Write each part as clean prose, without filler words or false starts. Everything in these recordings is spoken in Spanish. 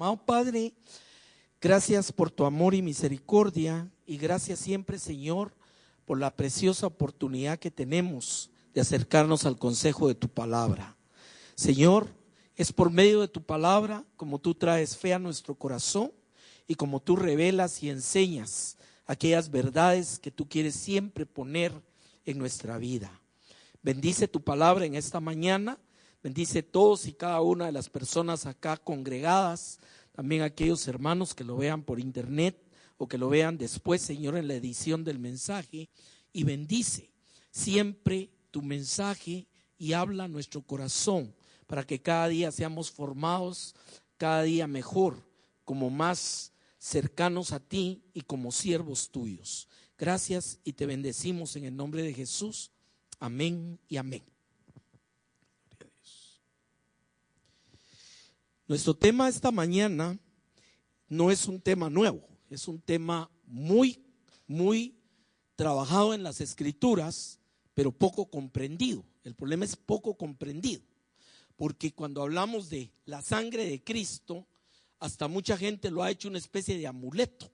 Amado Padre, gracias por tu amor y misericordia, y gracias siempre, Señor, por la preciosa oportunidad que tenemos de acercarnos al consejo de tu palabra. Señor, es por medio de tu palabra como tú traes fe a nuestro corazón y como tú revelas y enseñas aquellas verdades que tú quieres siempre poner en nuestra vida. Bendice tu palabra en esta mañana, bendice todos y cada una de las personas acá congregadas, también aquellos hermanos que lo vean por internet o que lo vean después, Señor, en la edición del mensaje, y bendice siempre tu mensaje y habla a nuestro corazón para que cada día seamos formados, cada día mejor, como más cercanos a ti y como siervos tuyos. Gracias y te bendecimos en el nombre de Jesús. Amén y amén. Nuestro tema esta mañana no es un tema nuevo, es un tema muy trabajado en las Escrituras, pero poco comprendido. El problema es poco comprendido, porque cuando hablamos de la sangre de Cristo, hasta mucha gente lo ha hecho una especie de amuleto.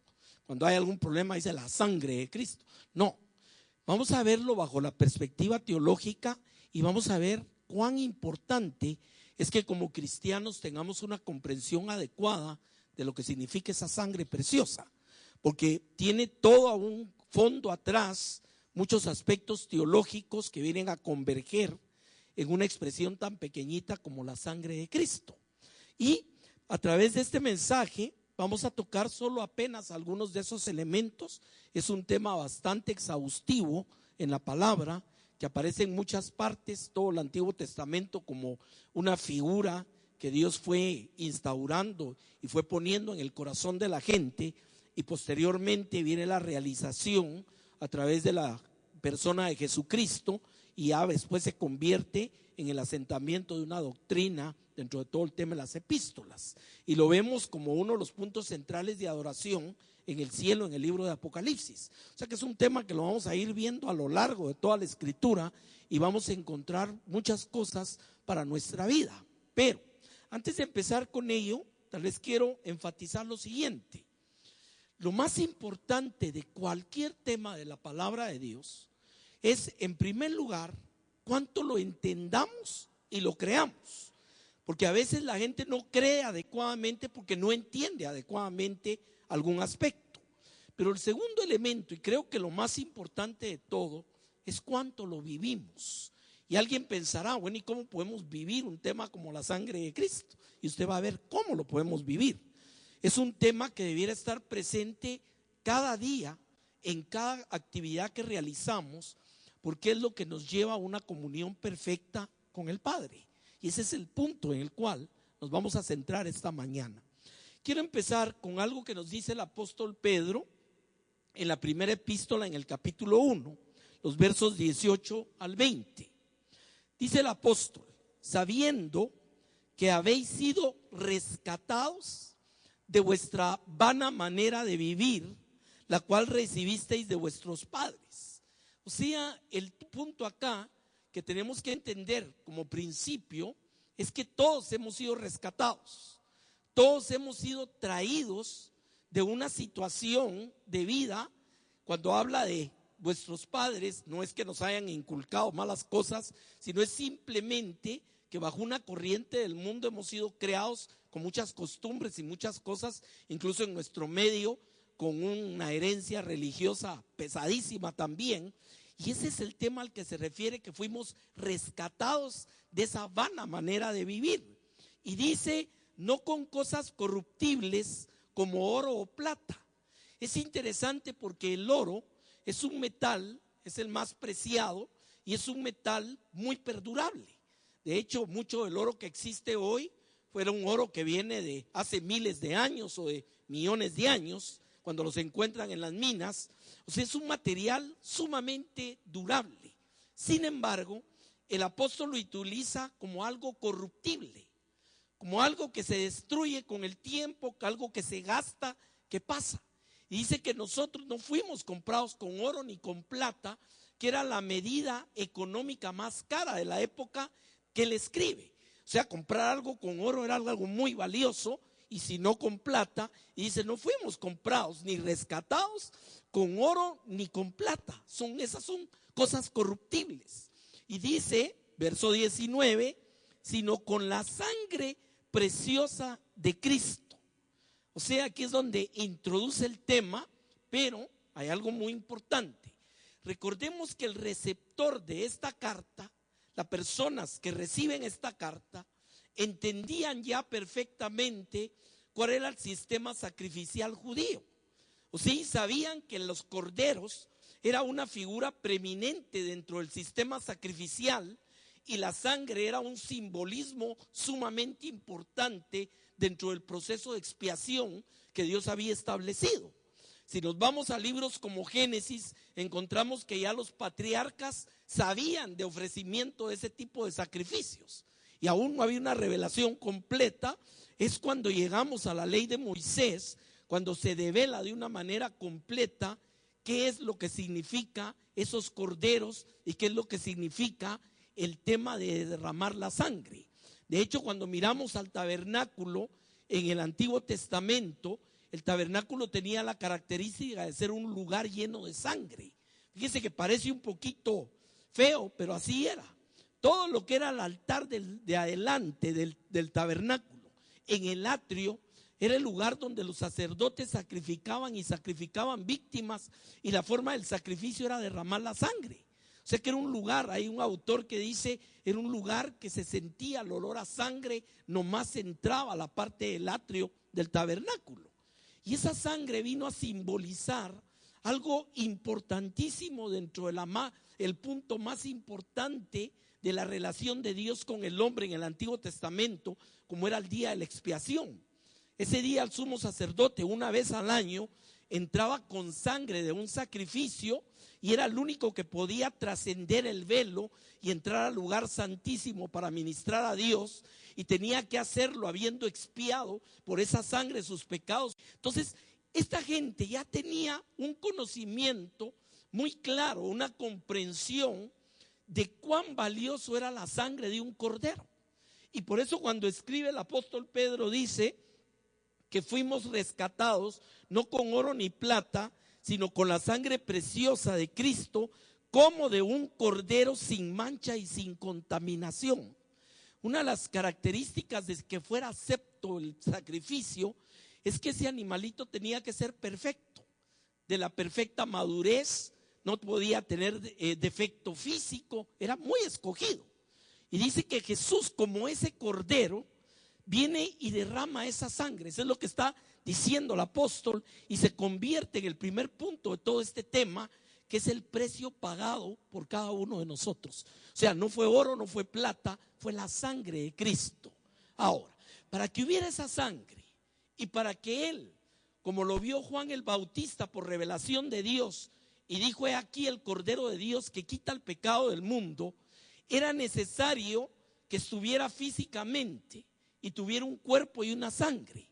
Cuando hay algún problema dice la sangre de Cristo. No, vamos a verlo bajo la perspectiva teológica y vamos a ver cuán importante es que como cristianos tengamos una comprensión adecuada de lo que significa esa sangre preciosa, porque tiene todo un fondo atrás, muchos aspectos teológicos que vienen a converger en una expresión tan pequeñita como la sangre de Cristo. Y a través de este mensaje vamos a tocar solo apenas algunos de esos elementos. Es un tema bastante exhaustivo en la palabra, que aparece en muchas partes, todo el Antiguo Testamento como una figura que Dios fue instaurando y fue poniendo en el corazón de la gente, y posteriormente viene la realización a través de la persona de Jesucristo, y ya después se convierte en el asentamiento de una doctrina dentro de todo el tema de las epístolas, y lo vemos como uno de los puntos centrales de adoración en el cielo, en el libro de Apocalipsis. O sea que es un tema que lo vamos a ir viendo a lo largo de toda la Escritura y vamos a encontrar muchas cosas para nuestra vida. Pero antes de empezar con ello, tal vez quiero enfatizar lo siguiente: lo más importante de cualquier tema de la palabra de Dios es, en primer lugar, cuánto lo entendamos y lo creamos. Porque a veces la gente no cree adecuadamente porque no entiende adecuadamente algún aspecto. Pero el segundo elemento, y creo que lo más importante de todo, es cuánto lo vivimos. Y alguien pensará, bueno, ¿y cómo podemos vivir un tema como la sangre de Cristo? Y usted va a ver cómo lo podemos vivir. Es un tema que debiera estar presente cada día, en cada actividad que realizamos, porque es lo que nos lleva a una comunión perfecta con el Padre. Y ese es el punto en el cual nos vamos a centrar esta mañana. Quiero empezar con algo que nos dice el apóstol Pedro en la primera epístola, en el capítulo 1, los versos 18 al 20. Dice el apóstol: sabiendo que habéis sido rescatados de vuestra vana manera de vivir, la cual recibisteis de vuestros padres. O sea, el punto acá que tenemos que entender como principio es que todos hemos sido rescatados. Todos hemos sido traídos de una situación de vida. Cuando habla de vuestros padres, no es que nos hayan inculcado malas cosas, sino es simplemente que bajo una corriente del mundo hemos sido creados con muchas costumbres y muchas cosas, incluso en nuestro medio, con una herencia religiosa pesadísima también. Y ese es el tema al que se refiere, que fuimos rescatados de esa vana manera de vivir. Y dice: no con cosas corruptibles como oro o plata. Es interesante porque el oro es un metal, es el más preciado y es un metal muy perdurable. De hecho, mucho del oro que existe hoy fuera un oro que viene de hace miles de años o de millones de años, cuando los encuentran en las minas. O sea, es un material sumamente durable. Sin embargo, el apóstol lo utiliza como algo corruptible, como algo que se destruye con el tiempo, algo que se gasta, que pasa. Y dice que nosotros no fuimos comprados con oro ni con plata, que era la medida económica más cara de la época que él escribe. O sea, comprar algo con oro era algo muy valioso, y si no con plata. Y dice, no fuimos comprados ni rescatados con oro ni con plata. Esas son cosas corruptibles. Y dice, verso 19, sino con la sangre preciosa de Cristo. O sea, aquí es donde introduce el tema, pero hay algo muy importante. Recordemos que el receptor de esta carta, las personas que reciben esta carta, entendían ya perfectamente cuál era el sistema sacrificial judío. O sea, sabían que los corderos era una figura preeminente dentro del sistema sacrificial y la sangre era un simbolismo sumamente importante dentro del proceso de expiación que Dios había establecido. Si nos vamos a libros como Génesis, encontramos que ya los patriarcas sabían de ofrecimiento de ese tipo de sacrificios. Y aún no había una revelación completa. Es cuando llegamos a la ley de Moisés, cuando se devela de una manera completa qué es lo que significa esos corderos y qué es lo que significa el tema de derramar la sangre. De hecho, cuando miramos al tabernáculo en el Antiguo Testamento, el tabernáculo tenía la característica de ser un lugar lleno de sangre. Fíjese que parece un poquito feo, pero así era. Todo lo que era el altar de adelante del tabernáculo, en el atrio, era el lugar donde los sacerdotes sacrificaban y sacrificaban víctimas, y la forma del sacrificio era derramar la sangre. O sea que era un lugar, hay un autor que dice, era un lugar que se sentía el olor a sangre, nomás entraba a la parte del atrio del tabernáculo. Y esa sangre vino a simbolizar algo importantísimo dentro el punto más importante de la relación de Dios con el hombre en el Antiguo Testamento, como era el día de la expiación. Ese día el sumo sacerdote, una vez al año, entraba con sangre de un sacrificio y era el único que podía trascender el velo y entrar al lugar santísimo para ministrar a Dios, y tenía que hacerlo habiendo expiado por esa sangre sus pecados. Entonces, esta gente ya tenía un conocimiento muy claro, una comprensión de cuán valioso era la sangre de un cordero. Y por eso cuando escribe el apóstol Pedro dice que fuimos rescatados no con oro ni plata, sino con la sangre preciosa de Cristo, como de un cordero sin mancha y sin contaminación. Una de las características de que fuera acepto el sacrificio es que ese animalito tenía que ser perfecto, de la perfecta madurez, no podía tener defecto físico, era muy escogido. Y dice que Jesús, como ese cordero, viene y derrama esa sangre. Eso es lo que está diciendo el apóstol, y se convierte en el primer punto de todo este tema, que es el precio pagado por cada uno de nosotros. O sea, no fue oro, no fue plata, fue la sangre de Cristo. Ahora, para que hubiera esa sangre y para que Él, como lo vio Juan el Bautista por revelación de Dios, y dijo: he aquí el Cordero de Dios que quita el pecado del mundo, era necesario que estuviera físicamente y tuviera un cuerpo y una sangre.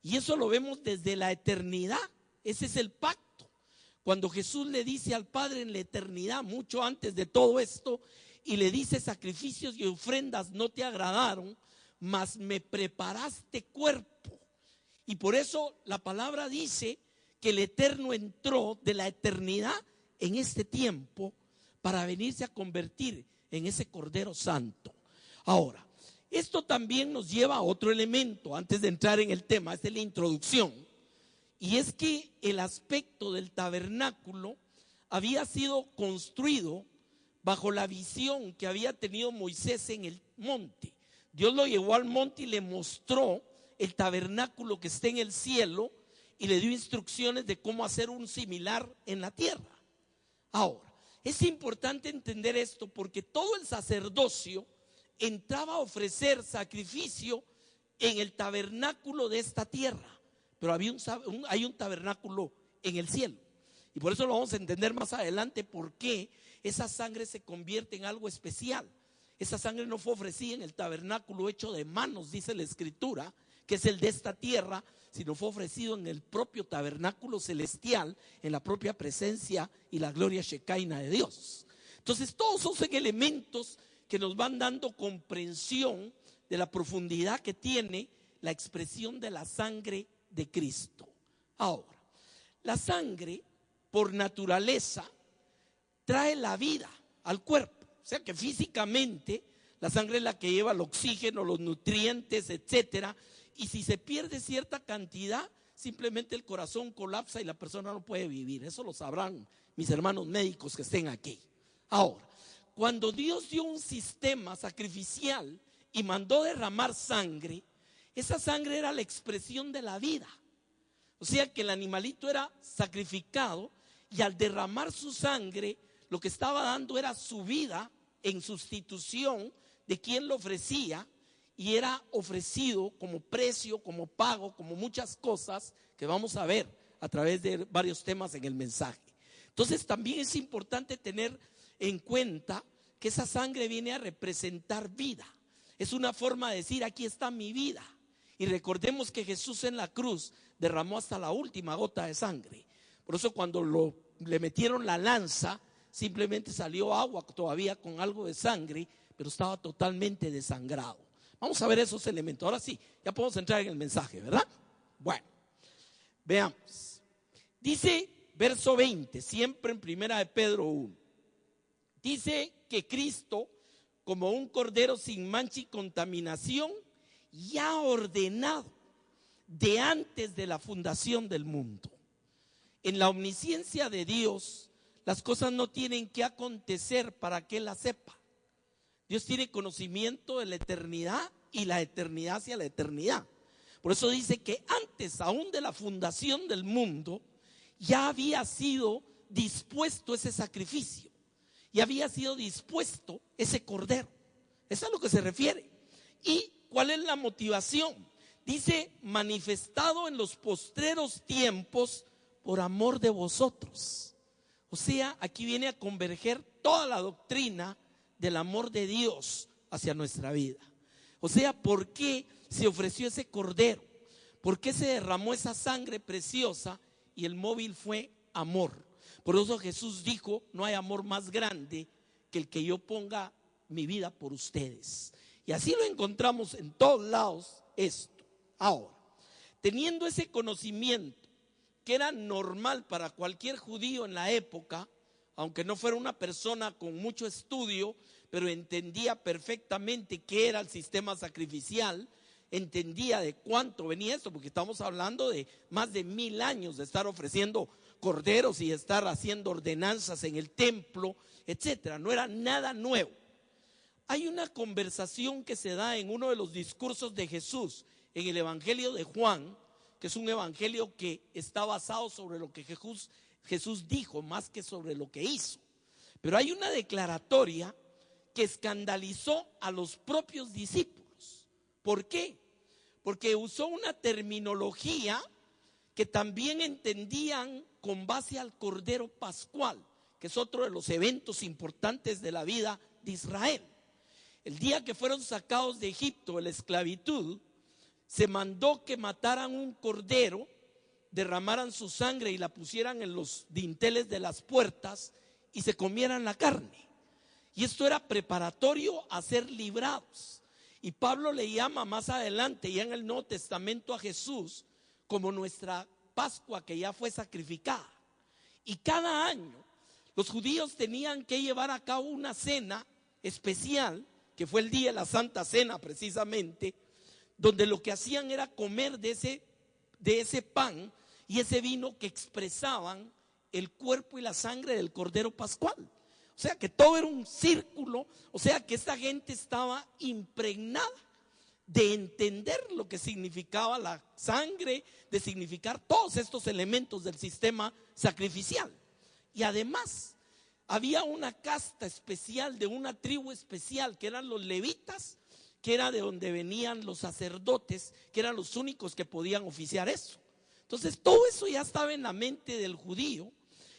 Y eso lo vemos desde la eternidad. Ese es el pacto. Cuando Jesús le dice al Padre en la eternidad, mucho antes de todo esto, y le dice: sacrificios y ofrendas no te agradaron, mas me preparaste cuerpo. Y por eso la palabra dice que el Eterno entró de la eternidad en este tiempo para venirse a convertir en ese Cordero Santo. Ahora, esto también nos lleva a otro elemento antes de entrar en el tema. Esta es la introducción. Y es que el aspecto del tabernáculo había sido construido bajo la visión que había tenido Moisés en el monte. Dios lo llevó al monte y le mostró el tabernáculo que está en el cielo, y le dio instrucciones de cómo hacer un similar en la tierra. Ahora, es importante entender esto porque todo el sacerdocio entraba a ofrecer sacrificio en el tabernáculo de esta tierra, pero hay un tabernáculo en el cielo, y por eso lo vamos a entender más adelante, por qué esa sangre se convierte en algo especial. Esa sangre no fue ofrecida en el tabernáculo hecho de manos, dice la Escritura, que es el de esta tierra, sino fue ofrecido en el propio tabernáculo celestial, en la propia presencia y la gloria shekinah de Dios. Entonces, todos son elementos que nos van dando comprensión de la profundidad que tiene la expresión de la sangre de Cristo. Ahora, la sangre por naturaleza trae la vida al cuerpo. O sea que físicamente la sangre es la que lleva el oxígeno, los nutrientes, etcétera. Y si se pierde cierta cantidad, simplemente el corazón colapsa y la persona no puede vivir. Eso lo sabrán mis hermanos médicos que estén aquí. Ahora, cuando Dios dio un sistema sacrificial y mandó derramar sangre, esa sangre era la expresión de la vida. O sea que el animalito era sacrificado y al derramar su sangre, lo que estaba dando era su vida en sustitución de quien lo ofrecía, y era ofrecido como precio, como pago, como muchas cosas que vamos a ver a través de varios temas en el mensaje. Entonces también es importante tener en cuenta que esa sangre viene a representar vida. Es una forma de decir: aquí está mi vida. Y recordemos que Jesús en la cruz derramó hasta la última gota de sangre. Por eso cuando le metieron la lanza, simplemente salió agua todavía con algo de sangre, pero estaba totalmente desangrado. Vamos a ver esos elementos. Ahora sí, ya podemos entrar en el mensaje, ¿verdad? Bueno, veamos. Dice verso 20, siempre en primera de Pedro 1. Dice que Cristo, como un cordero sin mancha y contaminación, ya ordenado de antes de la fundación del mundo. En la omnisciencia de Dios, las cosas no tienen que acontecer para que Él las sepa. Dios tiene conocimiento de la eternidad y la eternidad hacia la eternidad. Por eso dice que antes aún de la fundación del mundo ya había sido dispuesto ese sacrificio, ya había sido dispuesto ese cordero. Eso es a lo que se refiere. ¿Y cuál es la motivación? Dice: manifestado en los postreros tiempos por amor de vosotros. O sea, aquí viene a converger toda la doctrina del amor de Dios hacia nuestra vida. O sea, ¿por qué se ofreció ese cordero? ¿Por qué se derramó esa sangre preciosa? Y el móvil fue amor. Por eso Jesús dijo: no hay amor más grande que el que yo ponga mi vida por ustedes. Y así lo encontramos en todos lados esto. Ahora, teniendo ese conocimiento que era normal para cualquier judío en la época, aunque no fuera una persona con mucho estudio, pero entendía perfectamente qué era el sistema sacrificial, entendía de cuánto venía esto, porque estamos hablando de más de 1000 años de estar ofreciendo corderos y de estar haciendo ordenanzas en el templo, etcétera. No era nada nuevo. Hay una conversación que se da en uno de los discursos de Jesús en el Evangelio de Juan, que es un evangelio que está basado sobre lo que Jesús dijo más que sobre lo que hizo. Pero hay una declaratoria que escandalizó a los propios discípulos. ¿Por qué? Porque usó una terminología que también entendían con base al Cordero Pascual, que es otro de los eventos importantes de la vida de Israel. El día que fueron sacados de Egipto de la esclavitud, se mandó que mataran un cordero, derramaran su sangre y la pusieran en los dinteles de las puertas y se comieran la carne. Y esto era preparatorio a ser librados. Y Pablo le llama más adelante, ya en el Nuevo Testamento, a Jesús como nuestra Pascua que ya fue sacrificada. Y cada año los judíos tenían que llevar a cabo una cena especial, que fue el día de la Santa Cena precisamente, donde lo que hacían era comer de ese pan y ese vino que expresaban el cuerpo y la sangre del Cordero Pascual. O sea que todo era un círculo, o sea que esta gente estaba impregnada de entender lo que significaba la sangre, de significar todos estos elementos del sistema sacrificial. Y además había una casta especial de una tribu especial que eran los levitas, que era de donde venían los sacerdotes, que eran los únicos que podían oficiar eso. Entonces todo eso ya estaba en la mente del judío.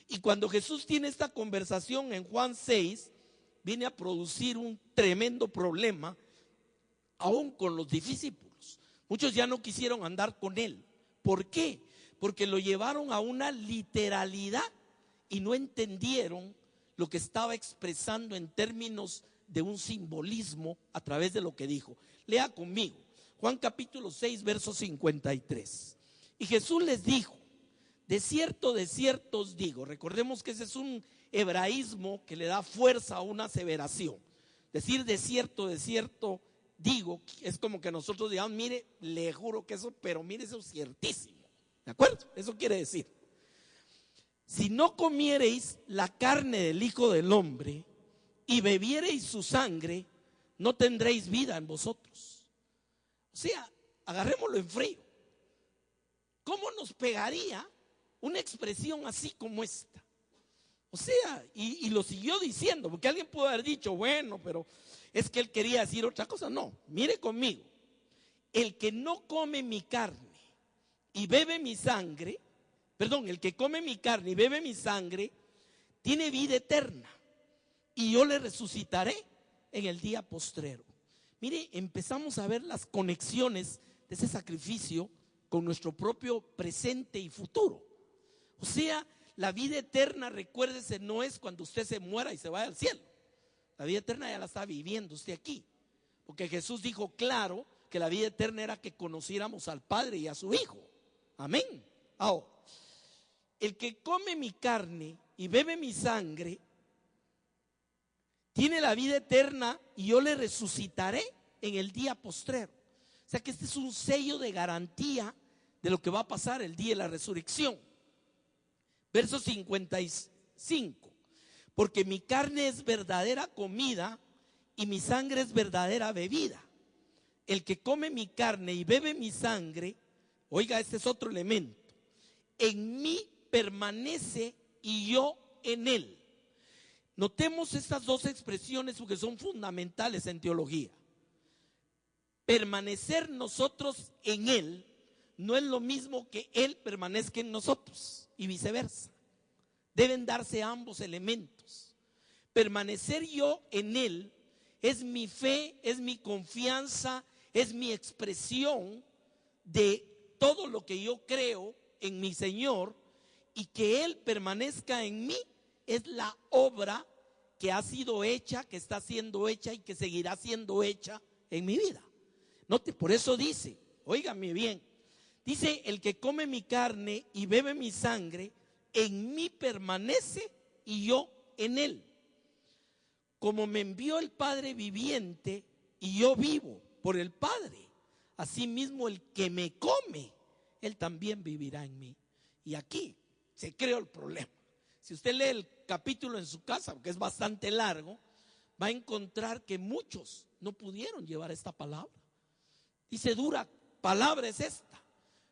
Y cuando Jesús tiene esta conversación en Juan 6, viene a producir un tremendo problema aún con los discípulos. Muchos ya no quisieron andar con él. ¿Por qué? Porque lo llevaron a una literalidad y no entendieron lo que estaba expresando en términos de un simbolismo a través de lo que dijo. Lea conmigo Juan capítulo 6, verso 53. Y Jesús les dijo: de cierto os digo. Recordemos que ese es un hebraísmo que le da fuerza a una aseveración. Decir de cierto digo es como que nosotros digamos: mire, le juro que eso, pero mire, eso es ciertísimo. ¿De acuerdo? Eso quiere decir: si no comiereis la carne del Hijo del Hombre y bebiereis su sangre, no tendréis vida en vosotros. O sea, agarrémoslo en frío. ¿Cómo nos pegaría una expresión así como esta? O sea, y lo siguió diciendo, porque alguien pudo haber dicho: bueno, pero es que él quería decir otra cosa. No, mire conmigo: el que no come mi carne y bebe mi sangre, el que come mi carne y bebe mi sangre, tiene vida eterna, y yo le resucitaré en el día postrero. Mire, empezamos a ver las conexiones de ese sacrificio con nuestro propio presente y futuro. O sea, la vida eterna, recuérdese, no es cuando usted se muera y se vaya al cielo. La vida eterna ya la está viviendo usted aquí, porque Jesús dijo claro que la vida eterna era que conociéramos al Padre y a su Hijo. Amén. Ahora, el que come mi carne y bebe mi sangre tiene la vida eterna, y yo le resucitaré en el día postrero. O sea que este es un sello de garantía de lo que va a pasar el día de la resurrección. Verso 55: porque mi carne es verdadera comida y mi sangre es verdadera bebida. El que come mi carne y bebe mi sangre, oiga, este es otro elemento, en mí permanece y yo en él. Notemos estas dos expresiones porque son fundamentales en teología. Permanecer nosotros en él no es lo mismo que él permanezca en nosotros, y viceversa. Deben darse ambos elementos. Permanecer yo en él es mi fe, es mi confianza, es mi expresión de todo lo que yo creo en mi Señor, y que él permanezca en mí es la obra que ha sido hecha, que está siendo hecha y que seguirá siendo hecha en mi vida. Note, por eso dice, óigame bien, dice: el que come mi carne y bebe mi sangre, en mí permanece y yo en él. Como me envió el Padre viviente y yo vivo por el Padre, asimismo el que me come, él también vivirá en mí. Y aquí se creó el problema. Si usted lee el capítulo en su casa, porque es bastante largo, va a encontrar que muchos no pudieron llevar esta palabra. Dice: dura palabra es esta.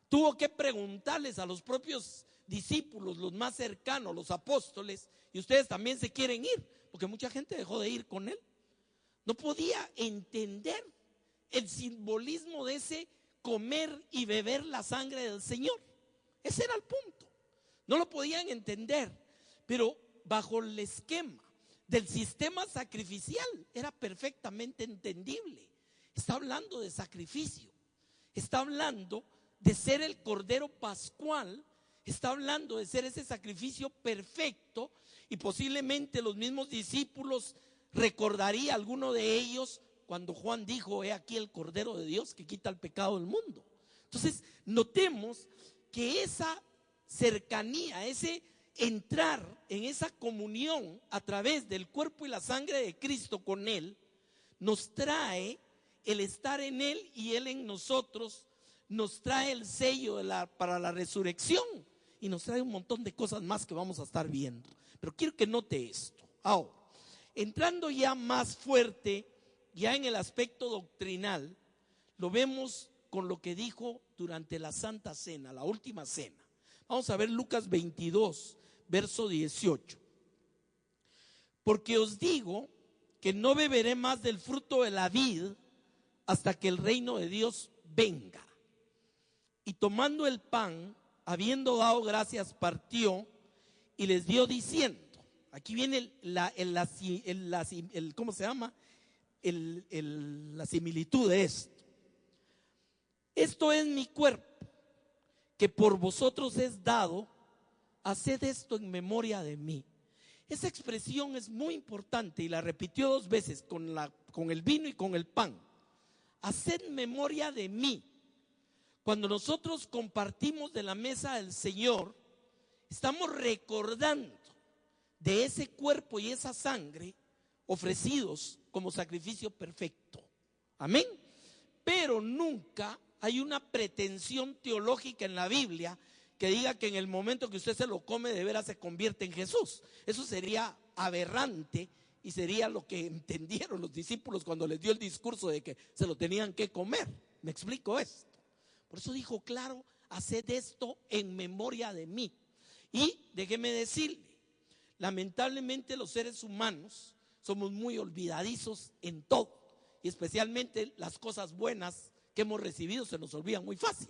Tuvo que preguntarles a los propios discípulos, los más cercanos, los apóstoles: y ustedes también se quieren ir, porque mucha gente dejó de ir con él. No podía entender el simbolismo de ese comer y beber la sangre del Señor. Ese era el punto. No lo podían entender, pero bajo el esquema del sistema sacrificial era perfectamente entendible. Está hablando de sacrificio, está hablando de ser el Cordero Pascual, está hablando de ser ese sacrificio perfecto. Y posiblemente los mismos discípulos recordaría alguno de ellos cuando Juan dijo: he aquí el Cordero de Dios que quita el pecado del mundo. Entonces notemos que esa cercanía, ese entrar en esa comunión a través del cuerpo y la sangre de Cristo con él, nos trae el estar en él y él en nosotros, nos trae el sello para la resurrección, y nos trae un montón de cosas más que vamos a estar viendo. Pero quiero que note esto. Ahora, entrando ya más fuerte, ya en el aspecto doctrinal, lo vemos con lo que dijo durante la Santa Cena, la última cena. Vamos a ver Lucas 22, verso 18. Porque os digo que no beberé más del fruto de la vid hasta que el reino de Dios venga. Y tomando el pan, habiendo dado gracias, partió y les dio diciendo. Aquí viene ¿cómo se llama? La similitud de esto. Esto es mi cuerpo, que por vosotros es dado, haced esto en memoria de mí. Esa expresión es muy importante y la repitió dos veces con el vino y con el pan. haced memoria de mí. Cuando nosotros compartimos de la mesa del Señor, estamos recordando de ese cuerpo y esa sangre ofrecidos como sacrificio perfecto. Amén. Pero nunca hay una pretensión teológica en la Biblia que diga que en el momento que usted se lo come de veras se convierte en Jesús. Eso sería aberrante y sería lo que entendieron los discípulos cuando les dio el discurso de que se lo tenían que comer. ¿Me explico esto? Por eso dijo claro, haced esto en memoria de mí. Y déjeme decirle, lamentablemente los seres humanos somos muy olvidadizos en todo, y especialmente las cosas buenas que hemos recibido se nos olvidan muy fácil.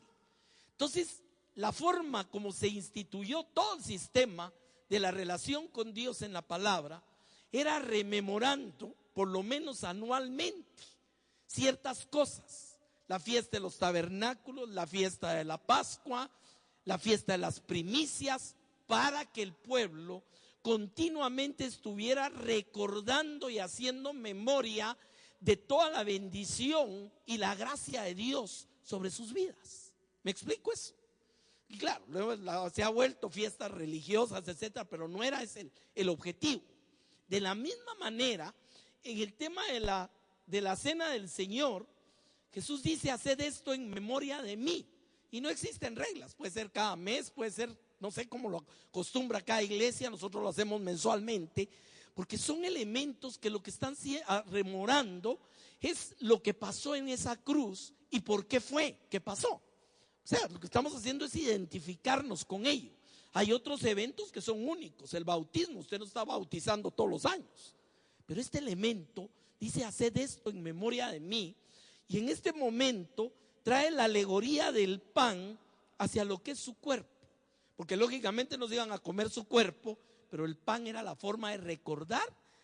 Entonces, la forma como se instituyó todo el sistema de la relación con Dios en la palabra era rememorando, por lo menos anualmente, ciertas cosas. La fiesta de los tabernáculos, la fiesta de la Pascua, la fiesta de las primicias, para que el pueblo continuamente estuviera recordando y haciendo memoria de toda la bendición y la gracia de Dios sobre sus vidas. ¿Me explico eso? Y claro, luego se ha vuelto fiestas religiosas, etcétera, pero no era ese el objetivo. De la misma manera, en el tema de la cena del Señor, Jesús dice: haced esto en memoria de mí. Y no existen reglas, puede ser cada mes, puede ser, no sé cómo lo acostumbra cada iglesia, nosotros lo hacemos mensualmente, porque son elementos que lo que están rememorando es lo que pasó en esa cruz y por qué fue que pasó. O sea, lo que estamos haciendo es identificarnos con ello. Hay otros eventos que son únicos, el bautismo, usted no está bautizando todos los años, pero este elemento dice: haced esto en memoria de mí. Y en este momento trae la alegoría del pan hacia lo que es su cuerpo, porque lógicamente nos iban a comer su cuerpo, pero el pan era la forma de recordar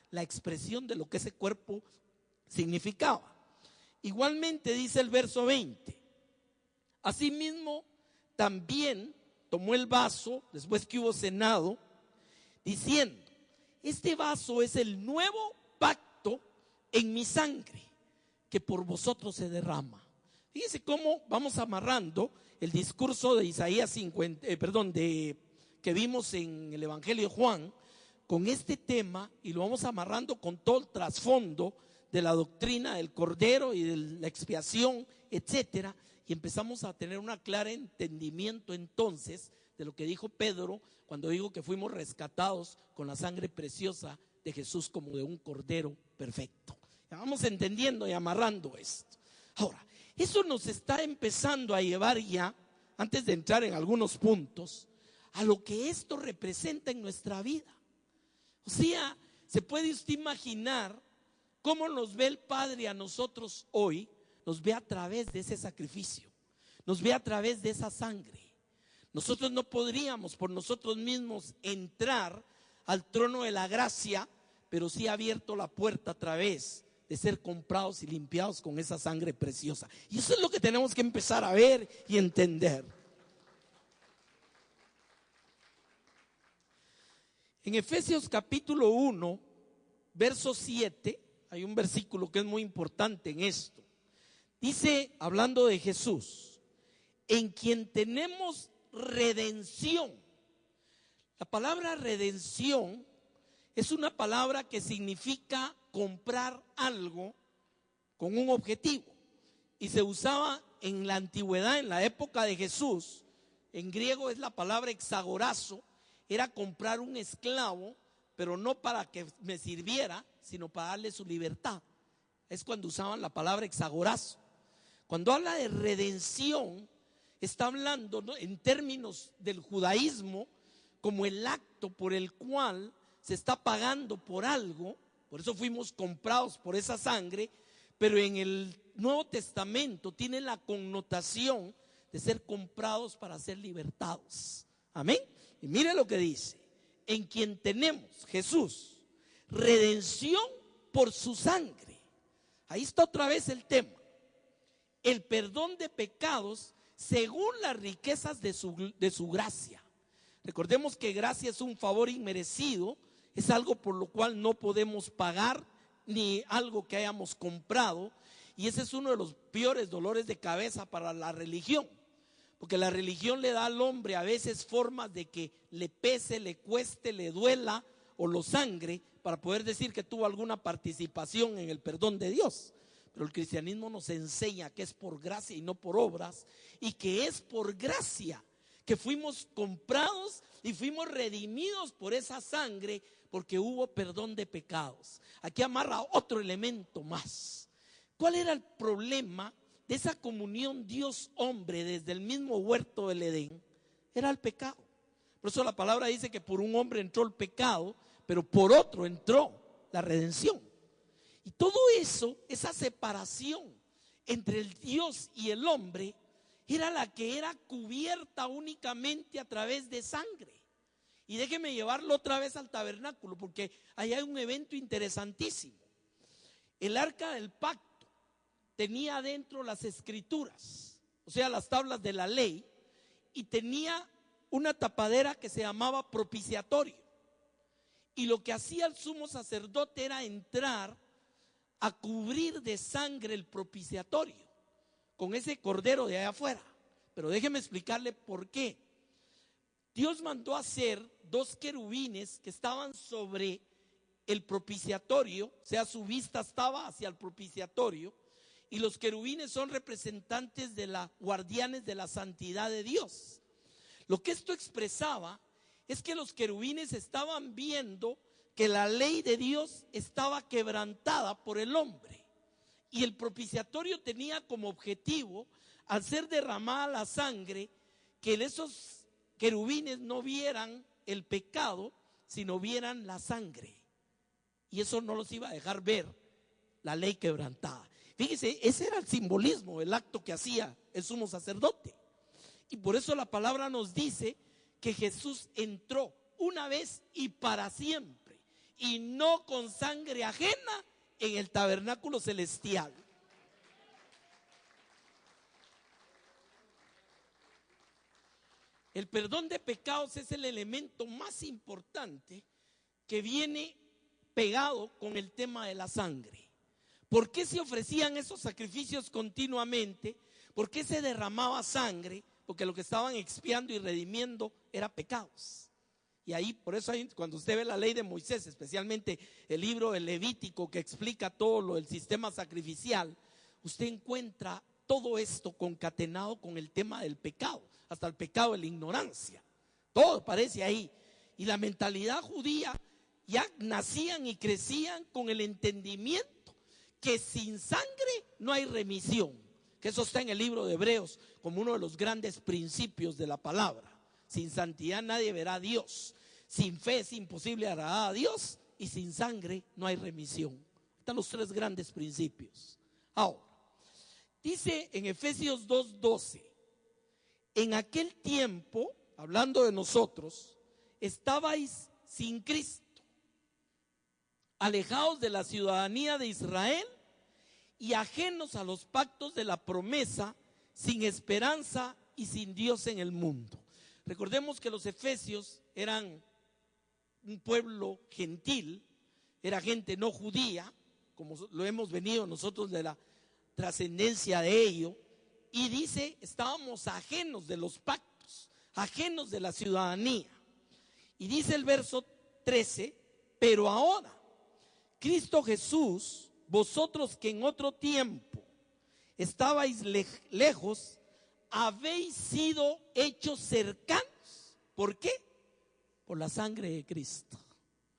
la expresión de lo que ese cuerpo significaba. Igualmente dice el verso 20: asimismo también tomó el vaso después que hubo cenado, diciendo: este vaso es el nuevo pacto en mi sangre, que por vosotros se derrama. Fíjense cómo vamos amarrando el discurso de Isaías 50, que vimos en el Evangelio de Juan, con este tema, y lo vamos amarrando con todo el trasfondo de la doctrina del Cordero y de la expiación, etcétera, y empezamos a tener un claro entendimiento entonces de lo que dijo Pedro cuando dijo que fuimos rescatados con la sangre preciosa de Jesús como de un Cordero perfecto. Ya vamos entendiendo y amarrando esto. Ahora, eso nos está empezando a llevar ya, antes de entrar en algunos puntos, a lo que esto representa en nuestra vida. O sea, se puede usted imaginar cómo nos ve el Padre a nosotros hoy. Nos ve a través de ese sacrificio, nos ve a través de esa sangre. Nosotros no podríamos por nosotros mismos entrar al trono de la gracia, pero sí ha abierto la puerta a través de ser comprados y limpiados con esa sangre preciosa. Y eso es lo que tenemos que empezar a ver y entender. En Efesios capítulo 1, verso 7, hay un versículo que es muy importante en esto. Dice, hablando de Jesús, en quien tenemos redención. La palabra redención es una palabra que significa comprar algo con un objetivo, y se usaba en la antigüedad, en la época de Jesús. En griego es la palabra exagorazo, era comprar un esclavo, pero no para que me sirviera, sino para darle su libertad. Es cuando usaban la palabra exagorazo. Cuando habla de redención, está hablando, ¿no?, en términos del judaísmo, como el acto por el cual se está pagando por algo. Por eso fuimos comprados por esa sangre. Pero en el Nuevo Testamento tiene la connotación de ser comprados para ser libertados. Amén. Y mire lo que dice: en quien tenemos, Jesús, redención por su sangre. Ahí está otra vez el tema: el perdón de pecados según las riquezas de su gracia. Recordemos que gracia es un favor inmerecido, es algo por lo cual no podemos pagar, ni algo que hayamos comprado. Y ese es uno de los peores dolores de cabeza para la religión, porque la religión le da al hombre a veces formas de que le pese, le cueste, le duela o lo sangre para poder decir que tuvo alguna participación en el perdón de Dios. Pero el cristianismo nos enseña que es por gracia y no por obras, y que es por gracia que fuimos comprados y fuimos redimidos por esa sangre, porque hubo perdón de pecados. Aquí amarra otro elemento más. ¿Cuál era el problema de esa comunión Dios-hombre desde el mismo huerto del Edén? Era el pecado. Por eso la palabra dice que por un hombre entró el pecado, pero por otro entró la redención. Y todo eso, esa separación entre el Dios y el hombre, era la que era cubierta únicamente a través de sangre. Y déjeme llevarlo otra vez al tabernáculo, porque ahí hay un evento interesantísimo. El arca del pacto tenía adentro las escrituras, o sea, las tablas de la ley, y tenía una tapadera que se llamaba propiciatorio. Y lo que hacía el sumo sacerdote era entrar a cubrir de sangre el propiciatorio con ese cordero de allá afuera. Pero déjeme explicarle por qué. Dios mandó hacer 2 querubines que estaban sobre el propiciatorio, o sea, su vista estaba hacia el propiciatorio, y los querubines son representantes de la guardianes de la santidad de Dios. Lo que esto expresaba es que los querubines estaban viendo que la ley de Dios estaba quebrantada por el hombre, y el propiciatorio tenía como objetivo, al ser derramada la sangre, que esos querubines no vieran el pecado, sino vieran la sangre, y eso no los iba a dejar ver la ley quebrantada. Fíjese, ese era el simbolismo, el acto que hacía el sumo sacerdote. Y por eso la palabra nos dice que Jesús entró una vez y para siempre, y no con sangre ajena, en el tabernáculo celestial. El perdón de pecados es el elemento más importante que viene pegado con el tema de la sangre. ¿Por qué se ofrecían esos sacrificios continuamente? ¿Por qué se derramaba sangre? Porque lo que estaban expiando y redimiendo era pecados. Y ahí, por eso cuando usted ve la ley de Moisés, especialmente el libro del Levítico que explica todo lo del sistema sacrificial, usted encuentra todo esto concatenado con el tema del pecado, hasta el pecado de la ignorancia. Todo aparece ahí. Y la mentalidad judía ya nacían y crecían con el entendimiento que sin sangre no hay remisión, que eso está en el libro de Hebreos como uno de los grandes principios de la palabra. Sin santidad nadie verá a Dios, sin fe es imposible agradar a Dios, y sin sangre no hay remisión. Están los 3 grandes principios. Ahora, dice en Efesios 2:12, en aquel tiempo, hablando de nosotros, estabais sin Cristo, alejados de la ciudadanía de Israel y ajenos a los pactos de la promesa, sin esperanza y sin Dios en el mundo. Recordemos que los efesios eran un pueblo gentil, era gente no judía, como lo hemos venido nosotros de la trascendencia de ello, y dice, estábamos ajenos de los pactos, ajenos de la ciudadanía. Y dice el verso 13, pero ahora, Cristo Jesús, vosotros que en otro tiempo estabais lejos, habéis sido hechos cercanos. ¿Por qué? Por la sangre de Cristo.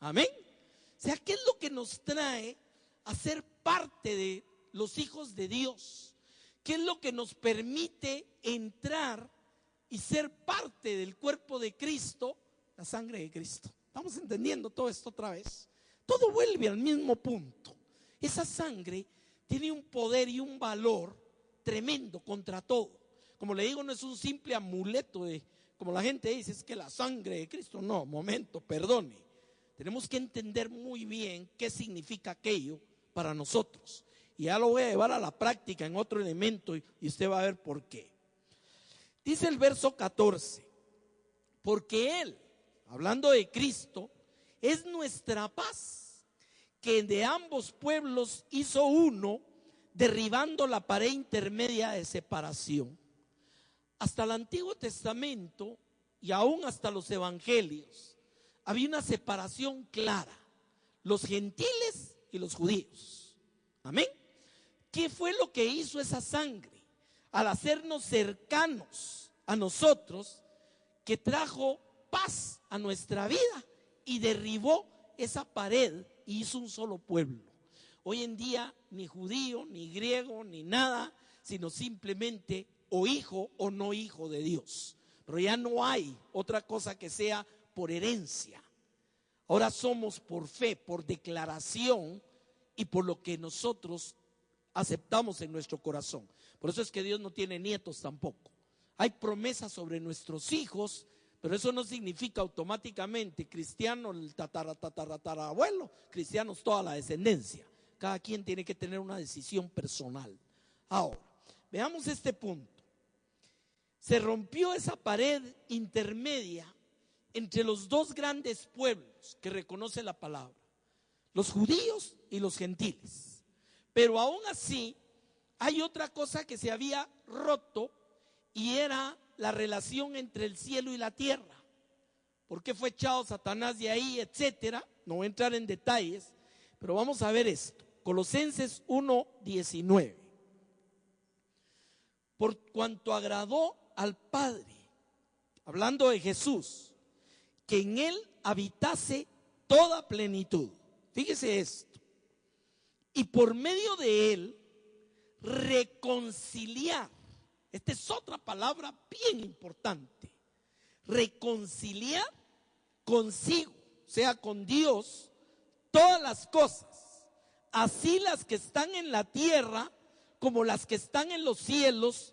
Amén. O sea, ¿qué es lo que nos trae a ser parte de los hijos de Dios? ¿Qué es lo que nos permite entrar y ser parte del cuerpo de Cristo? La sangre de Cristo. ¿Estamos entendiendo todo esto otra vez? Todo vuelve al mismo punto. Esa sangre tiene un poder y un valor tremendo contra todo. Como le digo, no es un simple amuleto de, como la gente dice, es que la sangre de Cristo. No, momento, perdone. Tenemos que entender muy bien qué significa aquello para nosotros. Y ya lo voy a llevar a la práctica en otro elemento y usted va a ver por qué. Dice el verso 14, porque Él, hablando de Cristo, es nuestra paz, que de ambos pueblos hizo uno, derribando la pared intermedia de separación. Hasta el Antiguo Testamento y aún hasta los evangelios había una separación clara: los gentiles y los judíos. Amén. ¿Qué fue lo que hizo esa sangre? Al hacernos cercanos a nosotros, que trajo paz a nuestra vida y derribó esa pared y hizo un solo pueblo. Hoy en día ni judío, ni griego, ni nada, sino simplemente o hijo o no hijo de Dios. Pero ya no hay otra cosa que sea por herencia. Ahora somos por fe, por declaración y por lo que nosotros aceptamos en nuestro corazón. Por eso es que Dios no tiene nietos tampoco. Hay promesas sobre nuestros hijos, pero eso no significa automáticamente cristiano el tatarabuelo, cristianos toda la descendencia. Cada quien tiene que tener una decisión personal. Ahora, veamos este punto. Se rompió esa pared intermedia entre los dos grandes pueblos que reconoce la palabra, los judíos y los gentiles. Pero aún así hay otra cosa que se había roto, y era la relación entre el cielo y la tierra. ¿Por qué fue echado Satanás de ahí, etcétera? No voy a entrar en detalles, pero vamos a ver esto. Colosenses 1:19. Por cuanto agradó al Padre, hablando de Jesús, que en él habitase toda plenitud. Fíjese esto. Y por medio de él reconciliar. Esta es otra palabra bien importante. Reconciliar consigo, o sea, con Dios, todas las cosas, así las que están en la tierra como las que están en los cielos,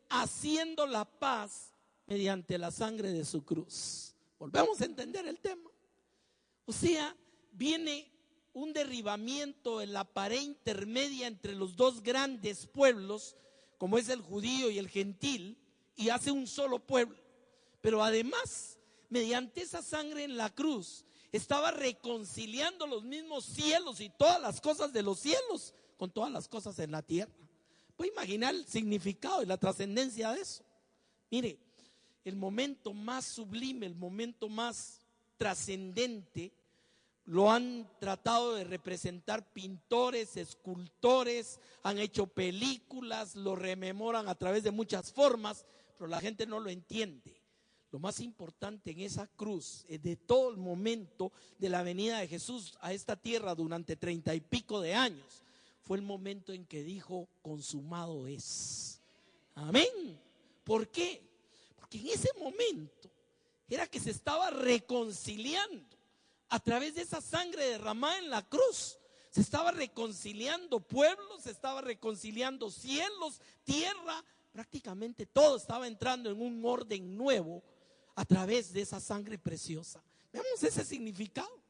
haciendo la paz mediante la sangre de su cruz. Volvemos a entender el tema. O sea, viene un derribamiento en la pared intermedia entre los dos grandes pueblos, como es el judío y el gentil, y hace un solo pueblo. Pero además, mediante esa sangre en la cruz, estaba reconciliando los mismos cielos y todas las cosas de los cielos con todas las cosas en la tierra. Puede imaginar el significado y la trascendencia de eso. Mire, el momento más sublime, el momento más trascendente, lo han tratado de representar pintores, escultores, han hecho películas, lo rememoran a través de muchas formas, pero la gente no lo entiende. Lo más importante en esa cruz, de todo el momento de la venida de Jesús a esta tierra durante 30 y pico de años, fue el momento en que dijo: consumado es. Amén. ¿Por qué? Porque en ese momento era que se estaba reconciliando. A través de esa sangre derramada en la cruz, se estaba reconciliando pueblos, se estaba reconciliando cielos, tierra, prácticamente todo estaba entrando en un orden nuevo a través de esa sangre preciosa. Veamos ese significado.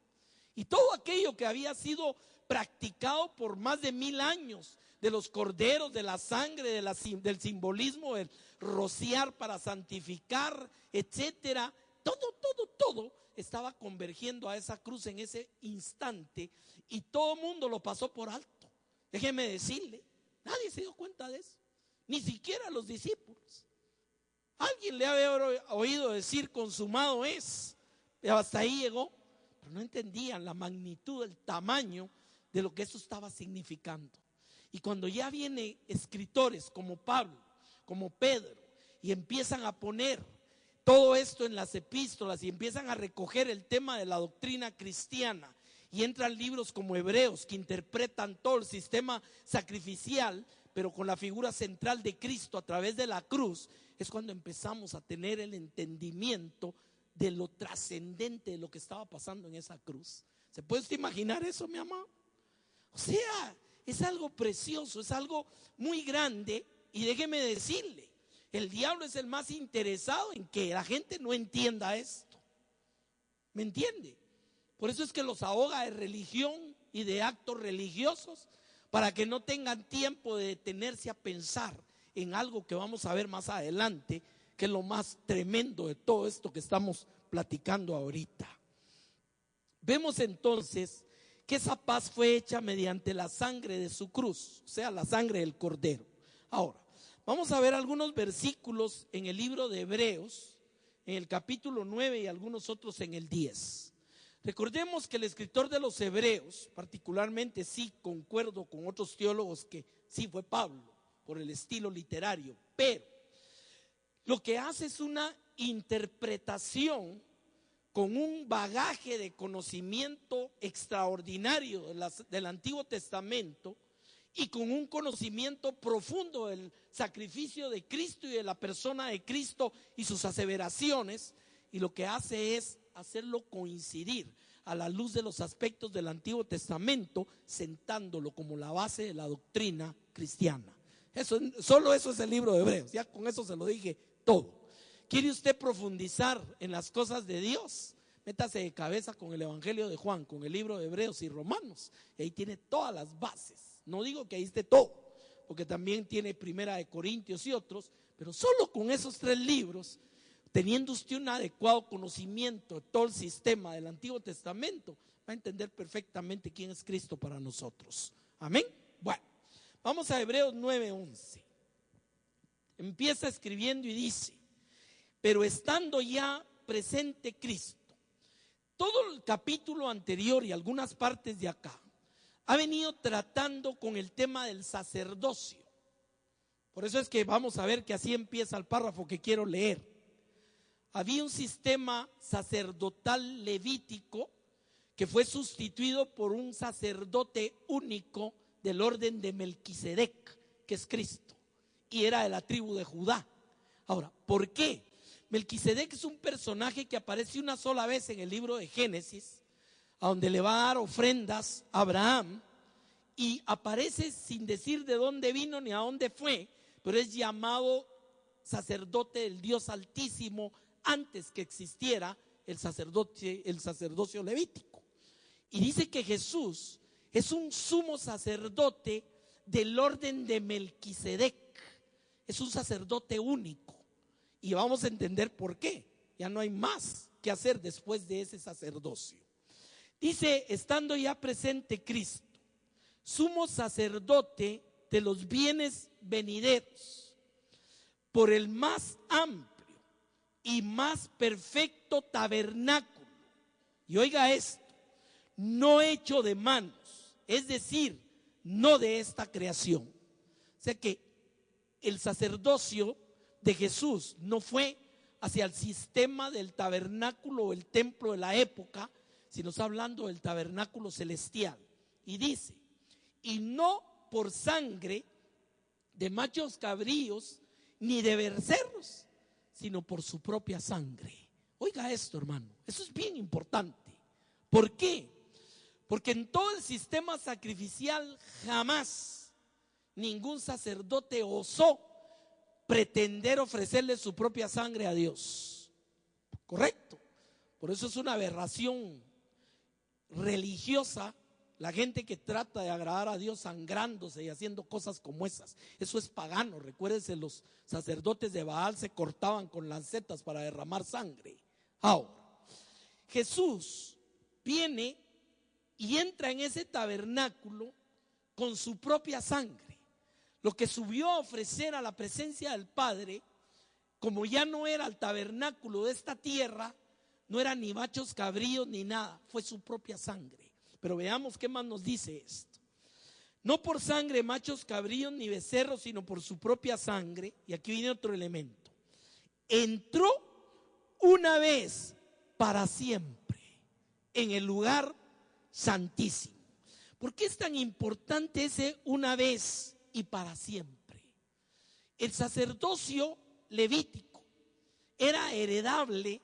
Y todo aquello que había sido practicado por más de 1000 años, de los corderos, de la sangre, del simbolismo, del rociar para santificar, etcétera, todo estaba convergiendo a esa cruz en ese instante, y todo el mundo lo pasó por alto. Déjeme decirle, nadie se dio cuenta de eso, ni siquiera los discípulos. Alguien le había oído decir: consumado es, pero hasta ahí llegó, pero no entendían la magnitud, el tamaño de lo que eso estaba significando. Y cuando ya vienen escritores como Pablo, como Pedro, y empiezan a poner todo esto en las epístolas y empiezan a recoger el tema de la doctrina cristiana, y entran libros como Hebreos que interpretan todo el sistema sacrificial, pero con la figura central de Cristo a través de la cruz, es cuando empezamos a tener el entendimiento de lo trascendente de lo que estaba pasando en esa cruz. ¿Se puede usted imaginar eso, mi amado? O sea, es algo precioso, es algo muy grande. Y déjeme decirle, el diablo es el más interesado en que la gente no entienda esto. ¿Me entiende? Por eso es que los ahoga de religión y de actos religiosos, para que no tengan tiempo de detenerse a pensar en algo que vamos a ver más adelante, que es lo más tremendo de todo esto que estamos platicando ahorita. Vemos entonces que esa paz fue hecha mediante la sangre de su cruz, o sea, la sangre del Cordero. Ahora, vamos a ver algunos versículos en el libro de Hebreos, en el capítulo 9 y algunos otros en el 10. Recordemos que el escritor de los Hebreos, particularmente sí concuerdo con otros teólogos que sí fue Pablo, por el estilo literario, pero lo que hace es una interpretación con un bagaje de conocimiento extraordinario del Antiguo Testamento y con un conocimiento profundo del sacrificio de Cristo y de la persona de Cristo y sus aseveraciones, y lo que hace es hacerlo coincidir a la luz de los aspectos del Antiguo Testamento, sentándolo como la base de la doctrina cristiana. Solo eso es el libro de Hebreos, ya con eso se lo dije todo. ¿Quiere usted profundizar en las cosas de Dios? Métase de cabeza con el Evangelio de Juan, con el libro de Hebreos y Romanos, y ahí tiene todas las bases. No digo que ahí esté todo, porque también tiene Primera de Corintios y otros, pero solo con esos 3 libros, teniendo usted un adecuado conocimiento de todo el sistema del Antiguo Testamento, va a entender perfectamente quién es Cristo para nosotros. Amén. Bueno, vamos a Hebreos 9:11. Empieza escribiendo y dice: pero estando ya presente Cristo. Todo el capítulo anterior y algunas partes de acá ha venido tratando con el tema del sacerdocio. Por eso es que vamos a ver que así empieza el párrafo que quiero leer. Había un sistema sacerdotal levítico que fue sustituido por un sacerdote único del orden de Melquisedec, que es Cristo, y era de la tribu de Judá. Ahora, ¿por qué? Melquisedec es un personaje que aparece una sola vez en el libro de Génesis, a donde le va a dar ofrendas a Abraham, y aparece sin decir de dónde vino ni a dónde fue, pero es llamado sacerdote del Dios Altísimo antes que existiera el sacerdocio levítico. Y dice que Jesús es un sumo sacerdote del orden de Melquisedec, es un sacerdote único. Y vamos a entender por qué. Ya no hay más que hacer después de ese sacerdocio. Dice: estando ya presente Cristo, sumo sacerdote de los bienes venideros, por el más amplio y más perfecto tabernáculo. Y oiga esto: no hecho de manos, es decir, no de esta creación. O sea que el sacerdocio de Jesús no fue hacia el sistema del tabernáculo o el templo de la época, sino está hablando del tabernáculo celestial. Y dice: y no por sangre de machos cabríos ni de becerros, sino por su propia sangre. Oiga esto, hermano, eso es bien importante. ¿Por qué? Porque en todo el sistema sacrificial jamás ningún sacerdote osó pretender ofrecerle su propia sangre a Dios. ¿Correcto? Por eso es una aberración religiosa la gente que trata de agradar a Dios sangrándose y haciendo cosas como esas. Eso es pagano. Recuérdense, los sacerdotes de Baal se cortaban con lancetas para derramar sangre. Ahora, Jesús viene y entra en ese tabernáculo con su propia sangre. Lo que subió a ofrecer a la presencia del Padre, como ya no era el tabernáculo de esta tierra, no eran ni machos cabríos ni nada, fue su propia sangre. Pero veamos qué más nos dice esto. No por sangre machos cabríos ni becerros, sino por su propia sangre. Y aquí viene otro elemento: entró una vez para siempre en el lugar santísimo. ¿Por qué es tan importante ese una vez y para siempre? El sacerdocio levítico era heredable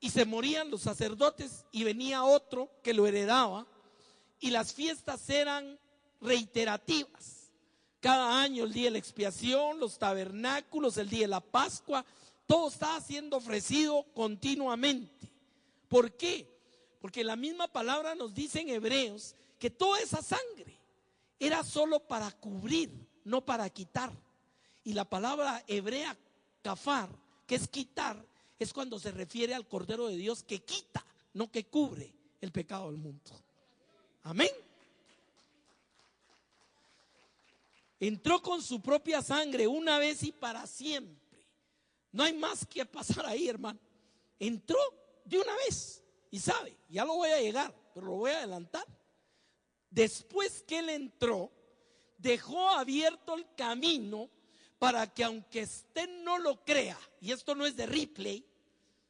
y se morían los sacerdotes y venía otro que lo heredaba, y las fiestas eran reiterativas. Cada año el día de la expiación, los tabernáculos, el día de la Pascua, todo estaba siendo ofrecido continuamente. ¿Por qué? Porque la misma palabra nos dice en Hebreos que toda esa sangre era solo para cubrir, no para quitar. Y la palabra hebrea kafar, que es quitar, es cuando se refiere al Cordero de Dios que quita, no que cubre el pecado del mundo. Amén. Entró con su propia sangre una vez y para siempre. No hay más que pasar ahí, hermano. Entró de una vez. Y sabe, ya lo voy a llegar, pero lo voy a adelantar. Después que él entró, dejó abierto el camino para que, aunque usted no lo crea, y esto no es de replay,